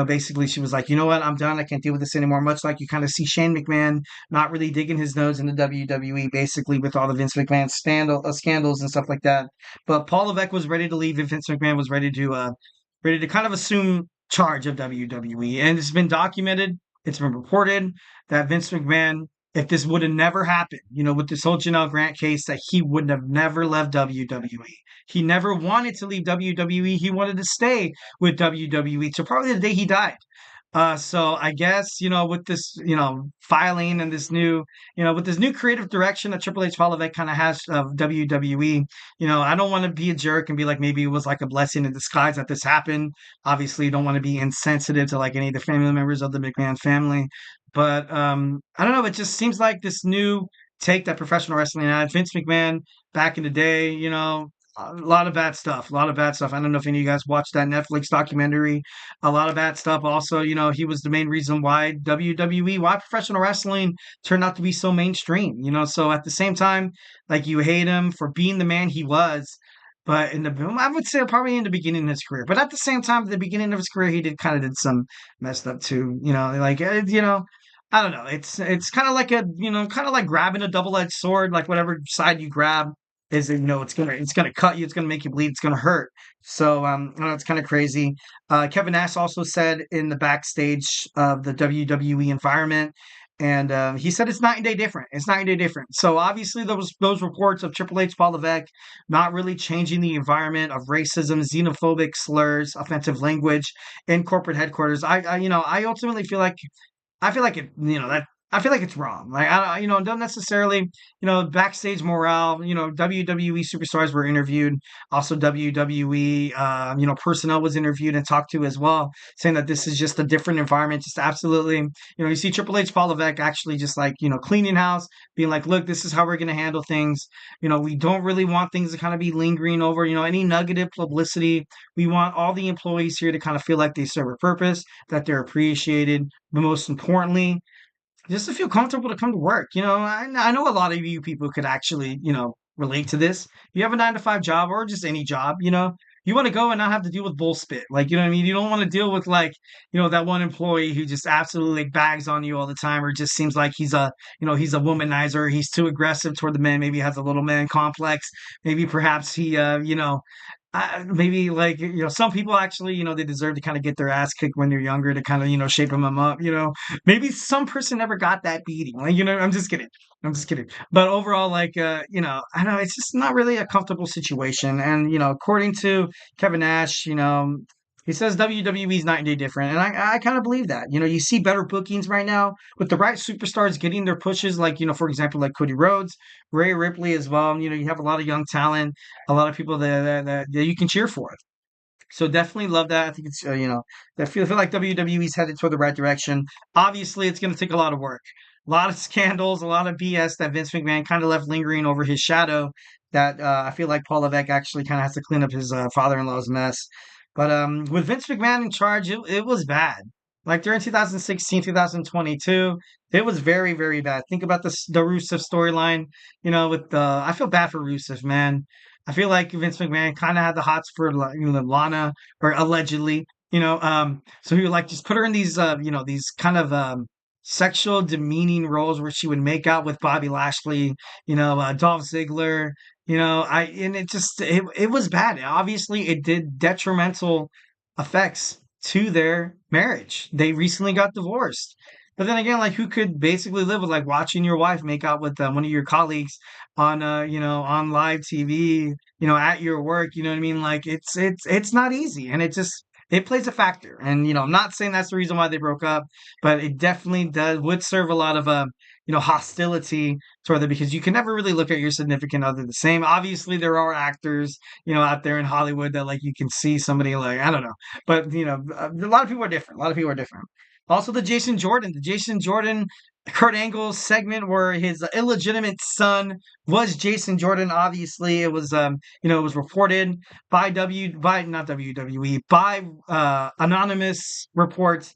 Speaker 1: basically she was like, you know what, I'm done. I can't deal with this anymore. Much like you kind of see Shane McMahon not really digging his nose into WWE, basically with all the Vince McMahon scandals and stuff like that. But Paul Levesque was ready to leave, and Vince McMahon was ready to kind of assume charge of WWE. And it's been documented. It's been reported that Vince McMahon, if this would have never happened, with this whole Janelle Grant case, that he would have never left WWE. He never wanted to leave WWE. He wanted to stay with WWE till probably the day he died. So I guess, with this, filing and this new, with this new creative direction that Triple H Paul Levesque kind of has of WWE, I don't want to be a jerk and be like, maybe it was like a blessing in disguise that this happened. Obviously, you don't want to be insensitive to like any of the family members of the McMahon family. But I don't know. It just seems like this new take that professional wrestling had. Vince McMahon back in the day, a lot of bad stuff. A lot of bad stuff. I don't know if any of you guys watched that Netflix documentary. A lot of bad stuff. Also, he was the main reason why why professional wrestling turned out to be so mainstream. So at the same time, like, you hate him for being the man he was. But I would say probably in the beginning of his career. But at the same time, at the beginning of his career, he did some messed up too. I don't know. It's kind of like kind of like grabbing a double-edged sword, like whatever side you grab. is, it's gonna cut you, it's gonna make you bleed, it's gonna hurt. So I know it's kind of crazy. Kevin Nash also said in the backstage of the WWE environment, and he said it's night and day different. It's night and day different. So obviously those reports of Triple H, Paul Levesque not really changing the environment of racism, xenophobic slurs, offensive language in corporate headquarters. I ultimately feel like it, that I feel like it's wrong. Like don't necessarily, backstage morale. WWE superstars were interviewed. Also, WWE, personnel was interviewed and talked to as well, saying that this is just a different environment. Just absolutely, you see Triple H, Paul Levesque actually just like cleaning house, being like, look, this is how we're gonna handle things. We don't really want things to kind of be lingering over. Any negative publicity. We want all the employees here to kind of feel like they serve a purpose, that they're appreciated, but most importantly, just to feel comfortable to come to work. I know a lot of you people could actually, relate to this. You have a 9 to 5 job or just any job, you want to go and not have to deal with bull spit. Like, you know what I mean? You don't want to deal with like, that one employee who just absolutely like bags on you all the time, or just seems like he's a womanizer. He's too aggressive toward the men. Maybe has a little man complex. Maybe perhaps he, maybe like some people actually they deserve to kind of get their ass kicked when they're younger to kind of shape them up. Maybe some person never got that beating. Like I'm just kidding. But overall, like I know it's just not really a comfortable situation. And according to Kevin Nash, he says WWE's night and day different, and I kind of believe that. You see better bookings right now with the right superstars getting their pushes, like for example, like Cody Rhodes, Rhea Ripley as well. You have a lot of young talent, a lot of people that you can cheer for. So definitely love that. I think it's I feel like WWE's headed toward the right direction. Obviously, it's going to take a lot of work, a lot of scandals, a lot of BS that Vince McMahon kind of left lingering over his shadow. That I feel like Paul Levesque actually kind of has to clean up his father-in-law's mess. But with Vince McMahon in charge, it was bad. Like during 2016, 2022, it was very, very bad. Think about the Rusev storyline. With I feel bad for Rusev, man. I feel like Vince McMahon kind of had the hots for Lana, or allegedly. So he would like just put her in these these kind of sexual demeaning roles where she would make out with Bobby Lashley, Dolph Ziggler. It was bad. Obviously, it did detrimental effects to their marriage. They recently got divorced. But then again, like who could basically live with like watching your wife make out with one of your colleagues on on live TV, at your work, you know what I mean? Like it's not easy, and it plays a factor. And I'm not saying that's the reason why they broke up, but it definitely would serve a lot of hostility toward them, because you can never really look at your significant other the same. Obviously, there are actors, out there in Hollywood that like you can see somebody like, I don't know, but a lot of people are different. A lot of people are different. Also, the Jason Jordan, Kurt Angle segment where his illegitimate son was Jason Jordan. Obviously, it was it was reported by not WWE, by anonymous reports,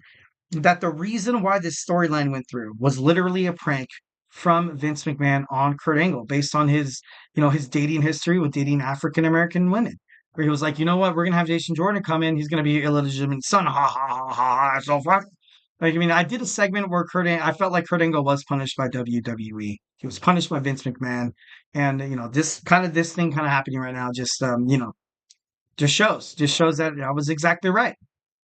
Speaker 1: that the reason why this storyline went through was literally a prank from Vince McMahon on Kurt Angle, based on his his dating history with dating African American women. Where he was like, you know what, we're gonna have Jason Jordan come in. He's gonna be your illegitimate son. Ha ha ha ha. So fuck. Like, I mean, I did a segment where I felt like Kurt Angle was punished by WWE. He was punished by Vince McMahon, and this thing kind of happening right now just just shows that I was exactly right.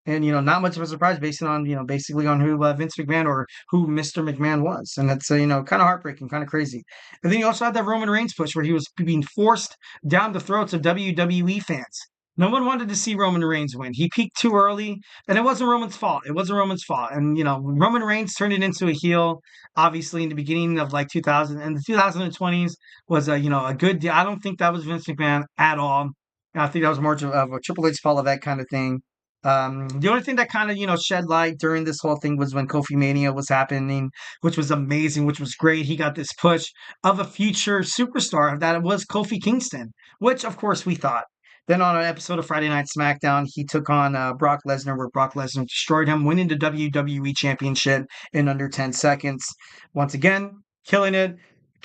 Speaker 1: And not much of a surprise based on basically on who Vince McMahon, or who Mr. McMahon was, and that's kind of heartbreaking, kind of crazy. And then you also had that Roman Reigns push where he was being forced down the throats of WWE fans. No one wanted to see Roman Reigns win. He peaked too early, and it wasn't Roman's fault. It wasn't Roman's fault. And Roman Reigns turned it into a heel, obviously in the beginning of like 2000 and the 2020s was a good deal. I don't think that was Vince McMahon at all. I think that was more of a Triple H, Paul Levesque kind of thing. The only thing that kind of, shed light during this whole thing was when Kofi Mania was happening, which was amazing, which was great. He got this push of a future superstar that it was Kofi Kingston, which of course we thought. Then on an episode of Friday Night SmackDown, he took on Brock Lesnar, where Brock Lesnar destroyed him, winning the WWE Championship in under 10 seconds. Once again, killing it.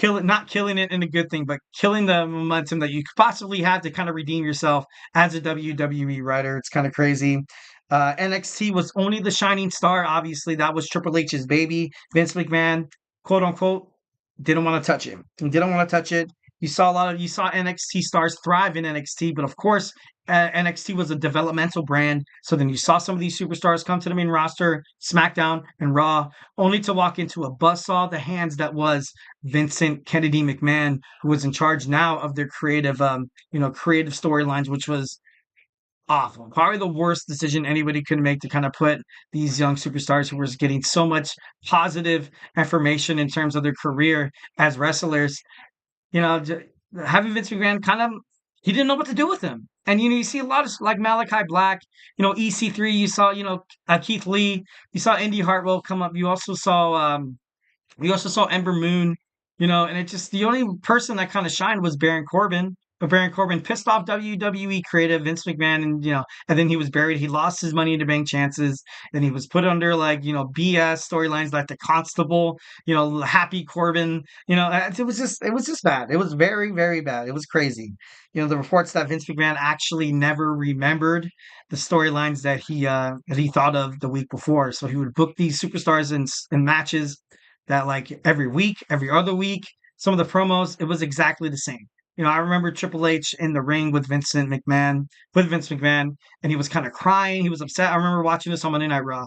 Speaker 1: Not killing it in a good thing, but killing the momentum that you could possibly have to kind of redeem yourself as a WWE writer. It's kind of crazy. NXT was only the shining star. Obviously, that was Triple H's baby. Vince McMahon, quote unquote, didn't want to touch it. He didn't want to touch it. You saw NXT stars thrive in NXT, but of course, NXT was a developmental brand. So then you saw some of these superstars come to the main roster, SmackDown and Raw, only to walk into a buzzsaw the hands that was Vincent Kennedy McMahon, who was in charge now of their creative storylines, which was awful. Probably the worst decision anybody could make to kind of put these young superstars who were getting so much positive information in terms of their career as wrestlers, you know, having Vince McMahon he didn't know what to do with him. And, you see a lot of like Malachi Black, EC3, you saw, Keith Lee, you saw Indy Hartwell come up. You also saw Ember Moon, and it just the only person that kind of shined was Baron Corbin. But Baron Corbin pissed off WWE creative Vince McMahon, and then he was buried. He lost his Money in the Bank chances. Then he was put under BS storylines like the Constable, Happy Corbin. It was just bad. It was very, very bad. It was crazy. The reports that Vince McMahon actually never remembered the storylines that he thought of the week before. So he would book these superstars in matches that like every week, every other week. Some of the promos, it was exactly the same. I remember Triple H in the ring with Vince McMahon, and he was kind of crying. He was upset. I remember watching this on Monday Night Raw,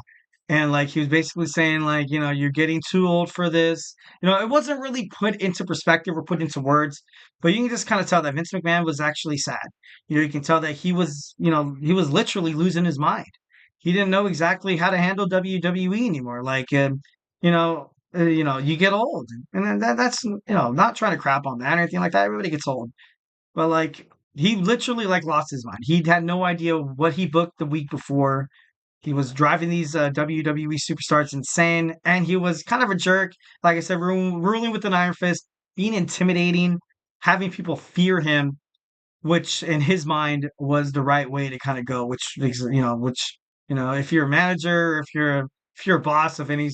Speaker 1: and like he was basically saying like, you're getting too old for this. It wasn't really put into perspective or put into words, but you can just kind of tell that Vince McMahon was actually sad. You can tell that he was literally losing his mind. He didn't know exactly how to handle WWE anymore. You get old, and then that's not trying to crap on that or anything like that. Everybody gets old, but like he literally like lost his mind. He had no idea what he booked the week before. He was driving these WWE superstars insane, and he was kind of a jerk. Like I said, ruling with an iron fist, being intimidating, having people fear him, which in his mind was the right way to kind of go. If you're a manager, if you're a boss of any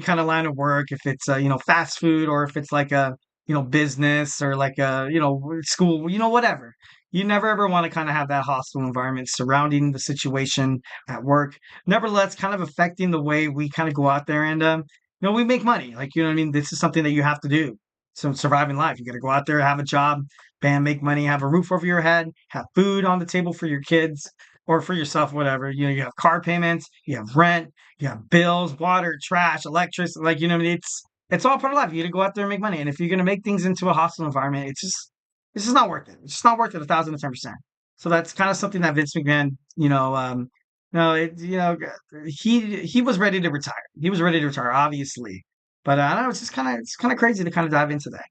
Speaker 1: kind of line of work, if it's fast food or if it's like a business or like a school, whatever. You never ever want to kind of have that hostile environment surrounding the situation at work. Nevertheless, kind of affecting the way we kind of go out there and we make money. Like what I mean. This is something that you have to do. So surviving life, you got to go out there, have a job, bam, make money, have a roof over your head, have food on the table for your kids or for yourself, whatever. You have car payments, you have rent, you have bills, water, trash, electricity. Like, it's all part of life. You got to go out there and make money. And if you're going to make things into a hostile environment, it's just not worth it. It's just not worth it 1,010%. So that's kind of something that Vince McMahon, no, he was ready to retire. He was ready to retire, obviously. But I don't know, it's kind of crazy to kind of dive into that.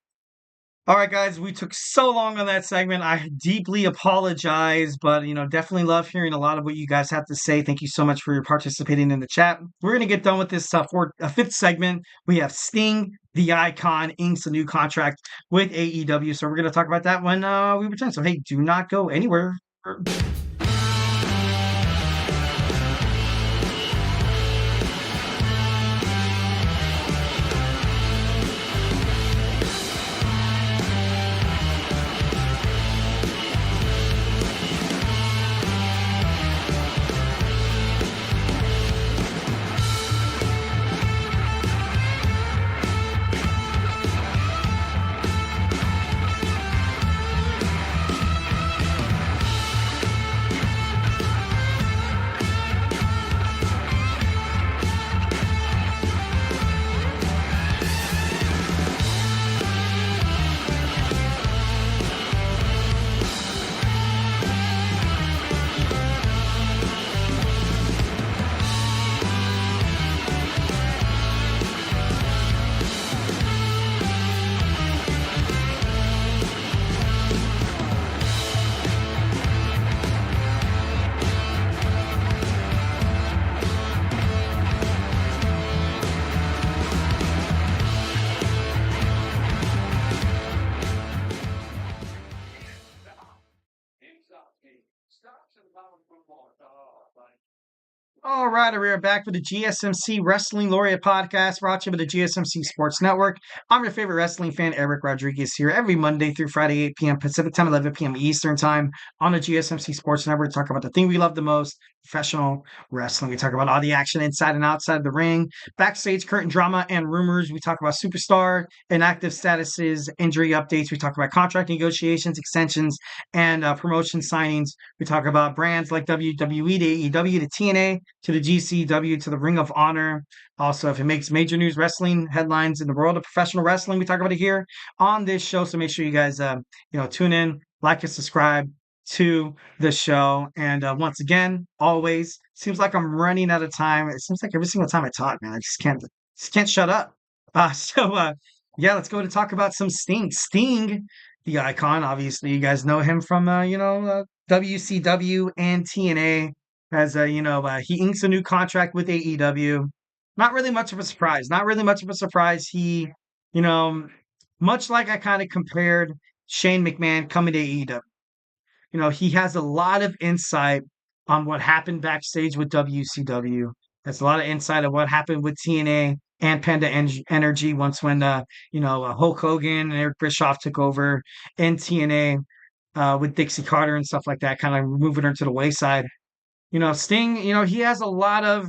Speaker 1: All right, guys, we took so long on that segment. I deeply apologize, but definitely love hearing a lot of what you guys have to say. Thank you so much for participating in the chat. We're gonna get done with this for a fifth segment. We have Sting, the Icon, inks a new contract with AEW, so we're gonna talk about that when we return. So hey, do not go anywhere. All right, we are back with the GSMC Wrestling Laureate Podcast, brought to you by the GSMC Sports Network. I'm your favorite wrestling fan, Eric Rodriguez, here every Monday through Friday, 8 p.m. Pacific Time, 11 p.m. Eastern Time on the GSMC Sports Network to talk about the thing we love the most, professional wrestling. We talk about all the action inside and outside the ring, backstage curtain drama and rumors. We talk about superstar and active statuses, injury updates. We talk about contract negotiations, extensions, and promotion signings. We talk about brands like WWE to AEW to TNA to the GCW to the Ring of Honor. Also, if it makes major news wrestling headlines in the world of professional wrestling, we talk about it here on this show. So make sure you guys, tune in, like and subscribe to the show. And once again, always seems like I'm running out of time. It seems like every single time I talk, man, I just can't shut up. Yeah, let's go and talk about some Sting. Sting, the icon, obviously, you guys know him from WCW and TNA. As he inks a new contract with AEW. Not really much of a surprise. Not really much of a surprise. He, you know, much like I kind of compared Shane McMahon coming to AEW. He has a lot of insight on what happened backstage with WCW. Has a lot of insight of what happened with TNA and Panda Energy once when Hulk Hogan and Eric Bischoff took over in TNA with Dixie Carter and stuff like that, kind of moving her to the wayside. Sting, he has a lot of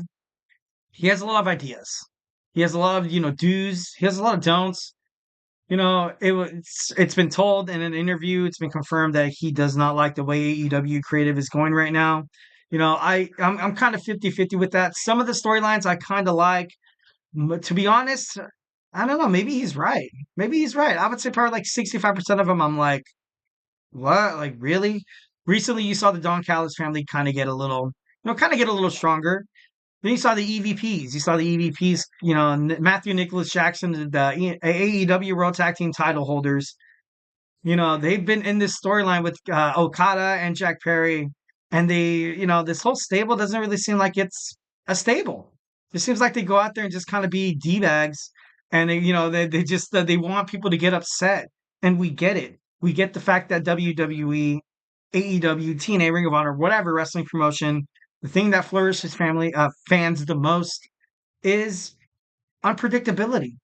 Speaker 1: ideas. He has a lot of do's. He has a lot of don'ts. It's been told in an interview, it's been confirmed that he does not like the way AEW creative is going right now. I'm kind of 50-50 with that. Some of the storylines I kind of like, but to be honest, I don't know, maybe he's right. Maybe he's right. I would say probably like 65% of them I'm like, what? Like really? Recently you saw the Don Callis family kind of get a little stronger. Then you saw the EVPs. You saw the EVPs, Matthew Nicholas Jackson, the AEW World Tag Team title holders. They've been in this storyline with Okada and Jack Perry. And this whole stable doesn't really seem like it's a stable. It seems like they go out there and just kind of be D-bags. And they just, they want people to get upset. And we get it. We get the fact that WWE, AEW, TNA, Ring of Honor, whatever wrestling promotion, the thing that flourishes fans the most is unpredictability.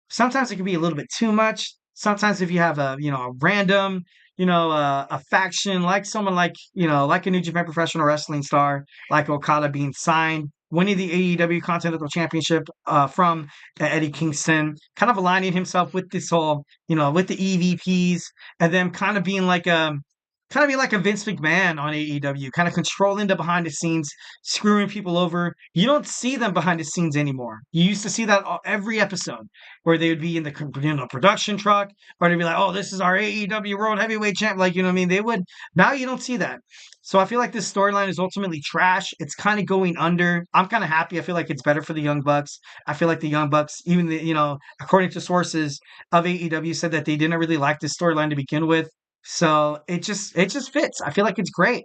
Speaker 1: Sometimes it can be a little bit too much. Sometimes if you have a random, a faction like someone like a New Japan Professional Wrestling star like Okada being signed, winning the AEW Continental Championship from Eddie Kingston, kind of aligning himself with this whole, with the EVPs, and then kind of being like a Vince McMahon on AEW, kind of controlling the behind the scenes, screwing people over. You don't see them behind the scenes anymore. You used to see that every episode where they would be in the production truck, or they'd be like, "Oh, this is our AEW World Heavyweight Champ." Like, what I mean? They would. Now you don't see that. So I feel like this storyline is ultimately trash. It's kind of going under. I'm kind of happy. I feel like it's better for the Young Bucks. I feel like the Young Bucks, even according to sources of AEW, said that they didn't really like this storyline to begin with. So it just fits. I feel like it's great.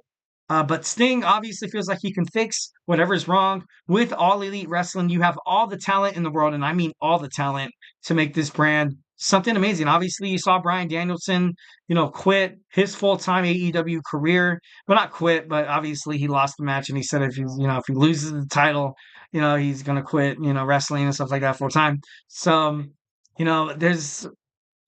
Speaker 1: But Sting obviously feels like he can fix whatever's wrong. With All Elite Wrestling, you have all the talent in the world, and I mean all the talent to make this brand something amazing. Obviously, you saw Bryan Danielson, quit his full-time AEW career. Well, not quit, but obviously he lost the match, and he said if he loses the title, he's gonna quit, wrestling and stuff like that full-time. So, there's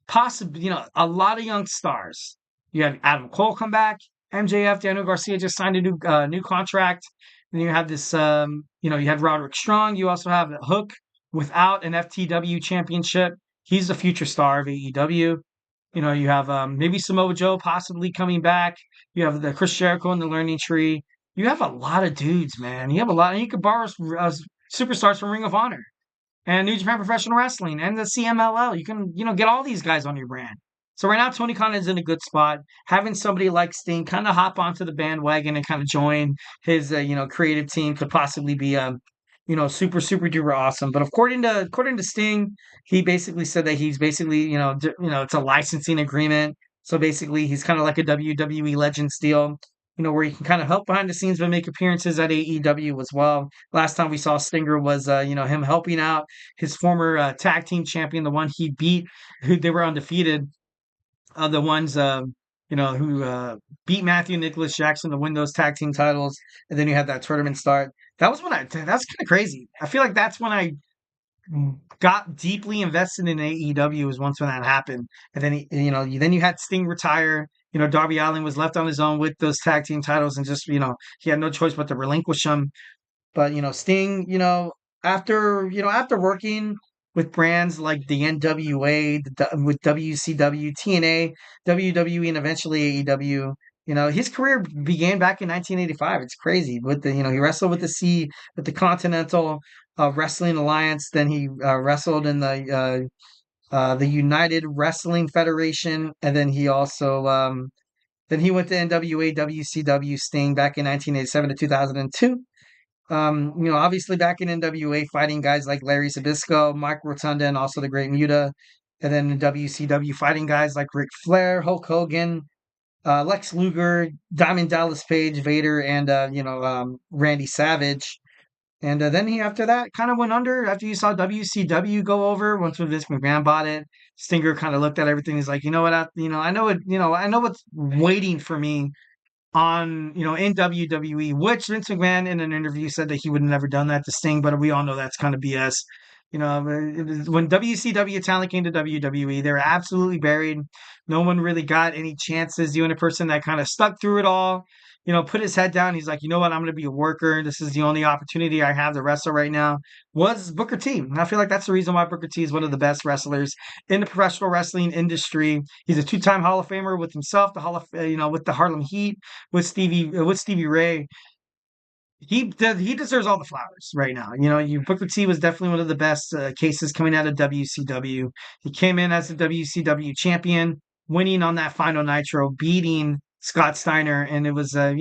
Speaker 1: possibly, a lot of young stars. You had Adam Cole come back. MJF, Daniel Garcia just signed a new contract. Then you have this, you had Roderick Strong. You also have Hook without an FTW championship. He's the future star of AEW. You have maybe Samoa Joe possibly coming back. You have the Chris Jericho and the Learning Tree. You have a lot of dudes, man. You have a lot. And you could borrow superstars from Ring of Honor and New Japan Professional Wrestling and the CMLL. You can, get all these guys on your brand. So right now, Tony Khan is in a good spot. Having somebody like Sting kind of hop onto the bandwagon and kind of join his, creative team could possibly be, super, super duper awesome. But according to Sting, he basically said that he's basically, it's a licensing agreement. So basically, he's kind of like a WWE Legends deal, where he can kind of help behind the scenes but make appearances at AEW as well. Last time we saw Stinger was, him helping out his former tag team champion, the one he beat, who they were undefeated. The ones who beat Matthew Nicholas Jackson to win those tag team titles, and then you had that tournament start. That's kind of crazy. I feel like that's when I got deeply invested in AEW was once when that happened, and then then you had Sting retire, Darby Allin was left on his own with those tag team titles and just, he had no choice but to relinquish them. But, Sting, after working with brands like the NWA, with WCW, TNA, WWE, and eventually AEW, his career began back in 1985. It's crazy. He wrestled with the Continental Wrestling Alliance. Then he wrestled in the United Wrestling Federation, and then he also then he went to NWA, WCW, Sting back in 1987 to 2002. Obviously back in NWA, fighting guys like Larry Zbyszko, Mike Rotunda, and also the Great Muta. And then in WCW, fighting guys like Ric Flair, Hulk Hogan, Lex Luger, Diamond Dallas Page, Vader, and Randy Savage. And then he, after that, kind of went under. After you saw WCW go over, once when Vince McMahon bought it, Stinger kind of looked at everything. He's like, you know what, I know what's waiting for me in WWE, which Vince McMahon in an interview said that he would have never done that to Sting, but we all know that's kind of BS. When WCW talent came to WWE, they were absolutely buried. No one really got any chances. The only person that kind of stuck through it all, put his head down. He's like, you know what, I'm going to be a worker. This is the only opportunity I have to wrestle right now, was Booker T. And I feel like that's the reason why Booker T is one of the best wrestlers in the professional wrestling industry. He's a two-time Hall of Famer with himself, with the Harlem Heat, with Stevie Ray. He deserves all the flowers right now. Booker T was definitely one of the best cases coming out of WCW. He came in as the WCW champion, winning on that final Nitro, beating Scott Steiner, and it was it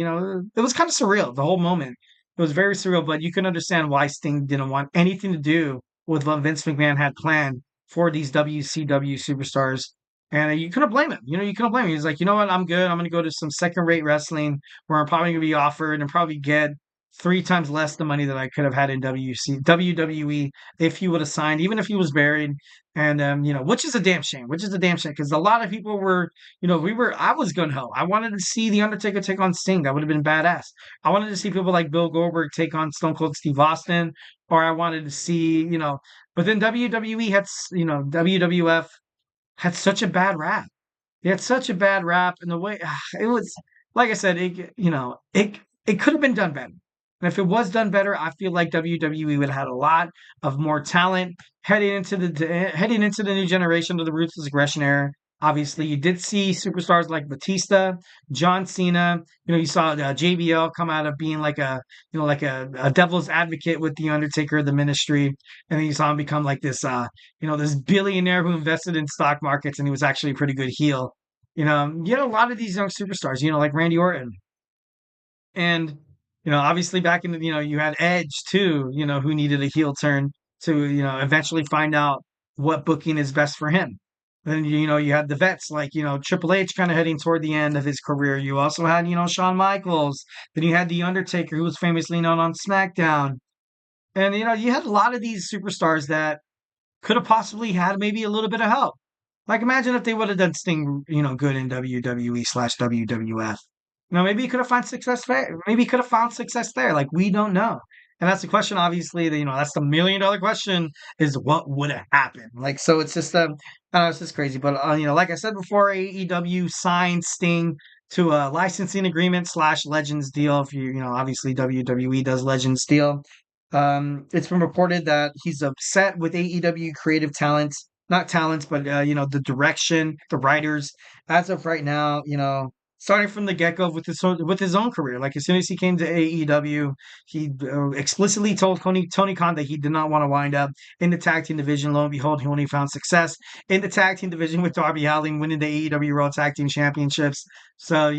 Speaker 1: was kind of surreal, the whole moment. It was very surreal, but you can understand why Sting didn't want anything to do with what Vince McMahon had planned for these WCW superstars. And you couldn't blame him. You couldn't blame him. He's like, you know what, I'm good. I'm going to go to some second-rate wrestling where I'm probably going to be offered and probably get 3 times less the money that I could have had in WWE if he would have signed, even if he was buried. And which is a damn shame. Because a lot of people were, I was gung ho. I wanted to see The Undertaker take on Sting. That would have been badass. I wanted to see people like Bill Goldberg take on Stone Cold Steve Austin, or I wanted to see, but then WWF had such a bad rap. He had such a bad rap, and the way it was, like I said, it could have been done better. And if it was done better, I feel like WWE would have had a lot of more talent heading into the new generation of the Ruthless Aggression era. Obviously, you did see superstars like Batista, John Cena. You saw JBL come out of being like a devil's advocate with the Undertaker, the Ministry, and then you saw him become like this, this billionaire who invested in stock markets, and he was actually a pretty good heel. You had a lot of these young superstars, like Randy Orton, and obviously back in the, you had Edge too, who needed a heel turn to, eventually find out what booking is best for him. Then, you had the vets like, Triple H kind of heading toward the end of his career. You also had, Shawn Michaels. Then you had The Undertaker, who was famously known on SmackDown. And, you had a lot of these superstars that could have possibly had maybe a little bit of help. Like, imagine if they would have done Sting, good in WWE/WWF. Maybe he could have found success there. Maybe he could have found success there. Like, we don't know. And that's the question, obviously, that's the $1 million question, is what would have happened? Like, so it's just, I don't know, it's just crazy. But, like I said before, AEW signed Sting to a licensing agreement / Legends deal. If obviously WWE does Legends deal. It's been reported that he's upset with AEW creative talents, not talents, but, the direction, the writers. As of right now, starting from the get-go with his own career. Like, as soon as he came to AEW, he explicitly told Tony Khan that he did not want to wind up in the tag team division. Lo and behold, he only found success in the tag team division with Darby Allin winning the AEW World Tag Team Championships. So,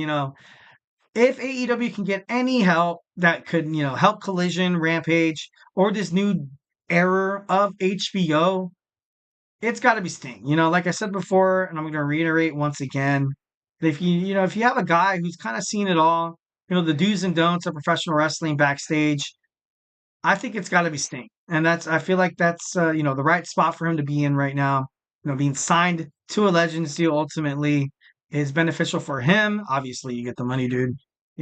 Speaker 1: if AEW can get any help that could, help Collision, Rampage, or this new era of HBO, it's got to be Sting. Like I said before, and I'm going to reiterate once again, if you have a guy who's kind of seen it all, the do's and don'ts of professional wrestling backstage, I think it's got to be Sting. And I feel like that's, the right spot for him to be in right now. Being signed to a Legends deal ultimately is beneficial for him. Obviously, you get the money, dude.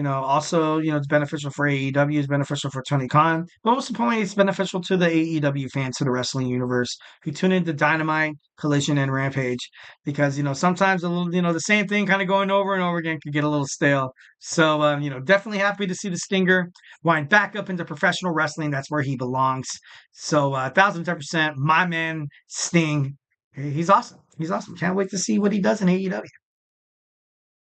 Speaker 1: Also, it's beneficial for AEW, it's beneficial for Tony Khan, but most importantly, it's beneficial to the AEW fans, to the wrestling universe who tune into Dynamite, Collision, and Rampage because, sometimes a little, the same thing kind of going over and over again could get a little stale. So, definitely happy to see the Stinger wind back up into professional wrestling. That's where he belongs. So, 1,010%, my man, Sting. He's awesome. He's awesome. Can't wait to see what he does in AEW.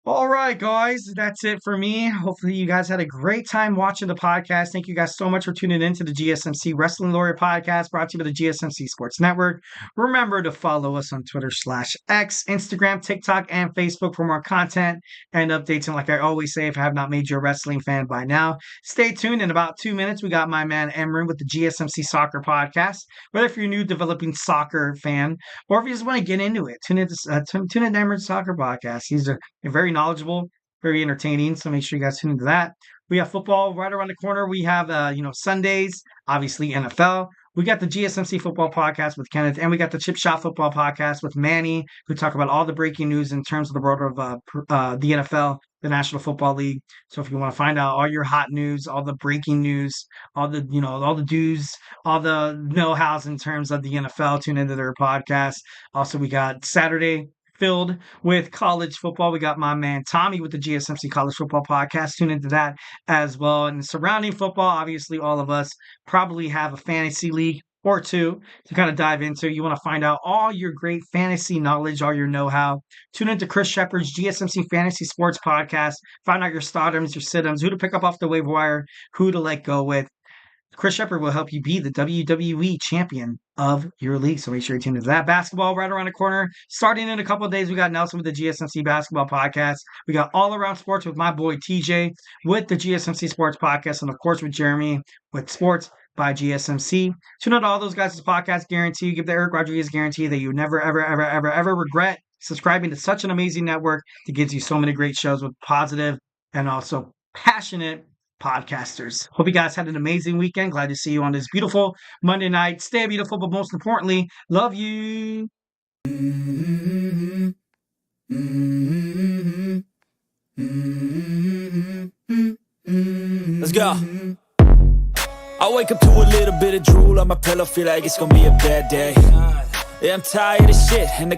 Speaker 1: All right, guys, that's it for me. Hopefully, you guys had a great time watching the podcast. Thank you guys so much for tuning in to the GSMC Wrestling Laureate Podcast, brought to you by the GSMC Sports Network. Remember to follow us on Twitter/X, Instagram, TikTok, and Facebook for more content and updates. And like I always say, if I have not made you a wrestling fan by now, stay tuned. In about 2 minutes, we got my man Emran with the GSMC Soccer Podcast. Whether if you're a new developing soccer fan or if you just want to get into it, tune in to Emran's Soccer Podcast. He's a very knowledgeable, very entertaining. So make sure you guys tune into that. We have football right around the corner. We have, Sundays, obviously NFL. We got the GSMC Football Podcast with Kenneth, and we got the Chip Shot Football Podcast with Manny, who talk about all the breaking news in terms of the world of the NFL, the National Football League. So if you want to find out all your hot news, all the breaking news, all the do's, all the know-hows in terms of the NFL, tune into their podcast. Also, we got Saturday filled with college football. We got my man Tommy with the GSMC College Football Podcast. Tune into that as well. And surrounding football, obviously all of us probably have a fantasy league or two to kind of dive into. You want to find out all your great fantasy knowledge, all your know-how. Tune into Chris Shepard's GSMC Fantasy Sports Podcast. Find out your stardoms, your sit-ems, who to pick up off the waiver wire, who to let go with. Chris Shepard will help you be the WWE champion of your league. So make sure you tune into that. Basketball right around the corner. Starting in a couple of days, we got Nelson with the GSMC Basketball Podcast. We got All Around Sports with my boy TJ with the GSMC Sports Podcast. And of course with Jeremy with Sports by GSMC. Tune out to all those guys' podcasts. Guarantee you, give the Eric Rodriguez guarantee that you never, ever, ever, ever, ever regret subscribing to such an amazing network that gives you so many great shows with positive and also passionate podcasters. Hope you guys had an amazing weekend. Glad to see you on this beautiful Monday night. Stay beautiful, but most importantly, love you.
Speaker 3: Let's go. I wake up to a little bit of drool on my pillow, feel like it's gonna be a bad day. Yeah, I'm tired of shit and the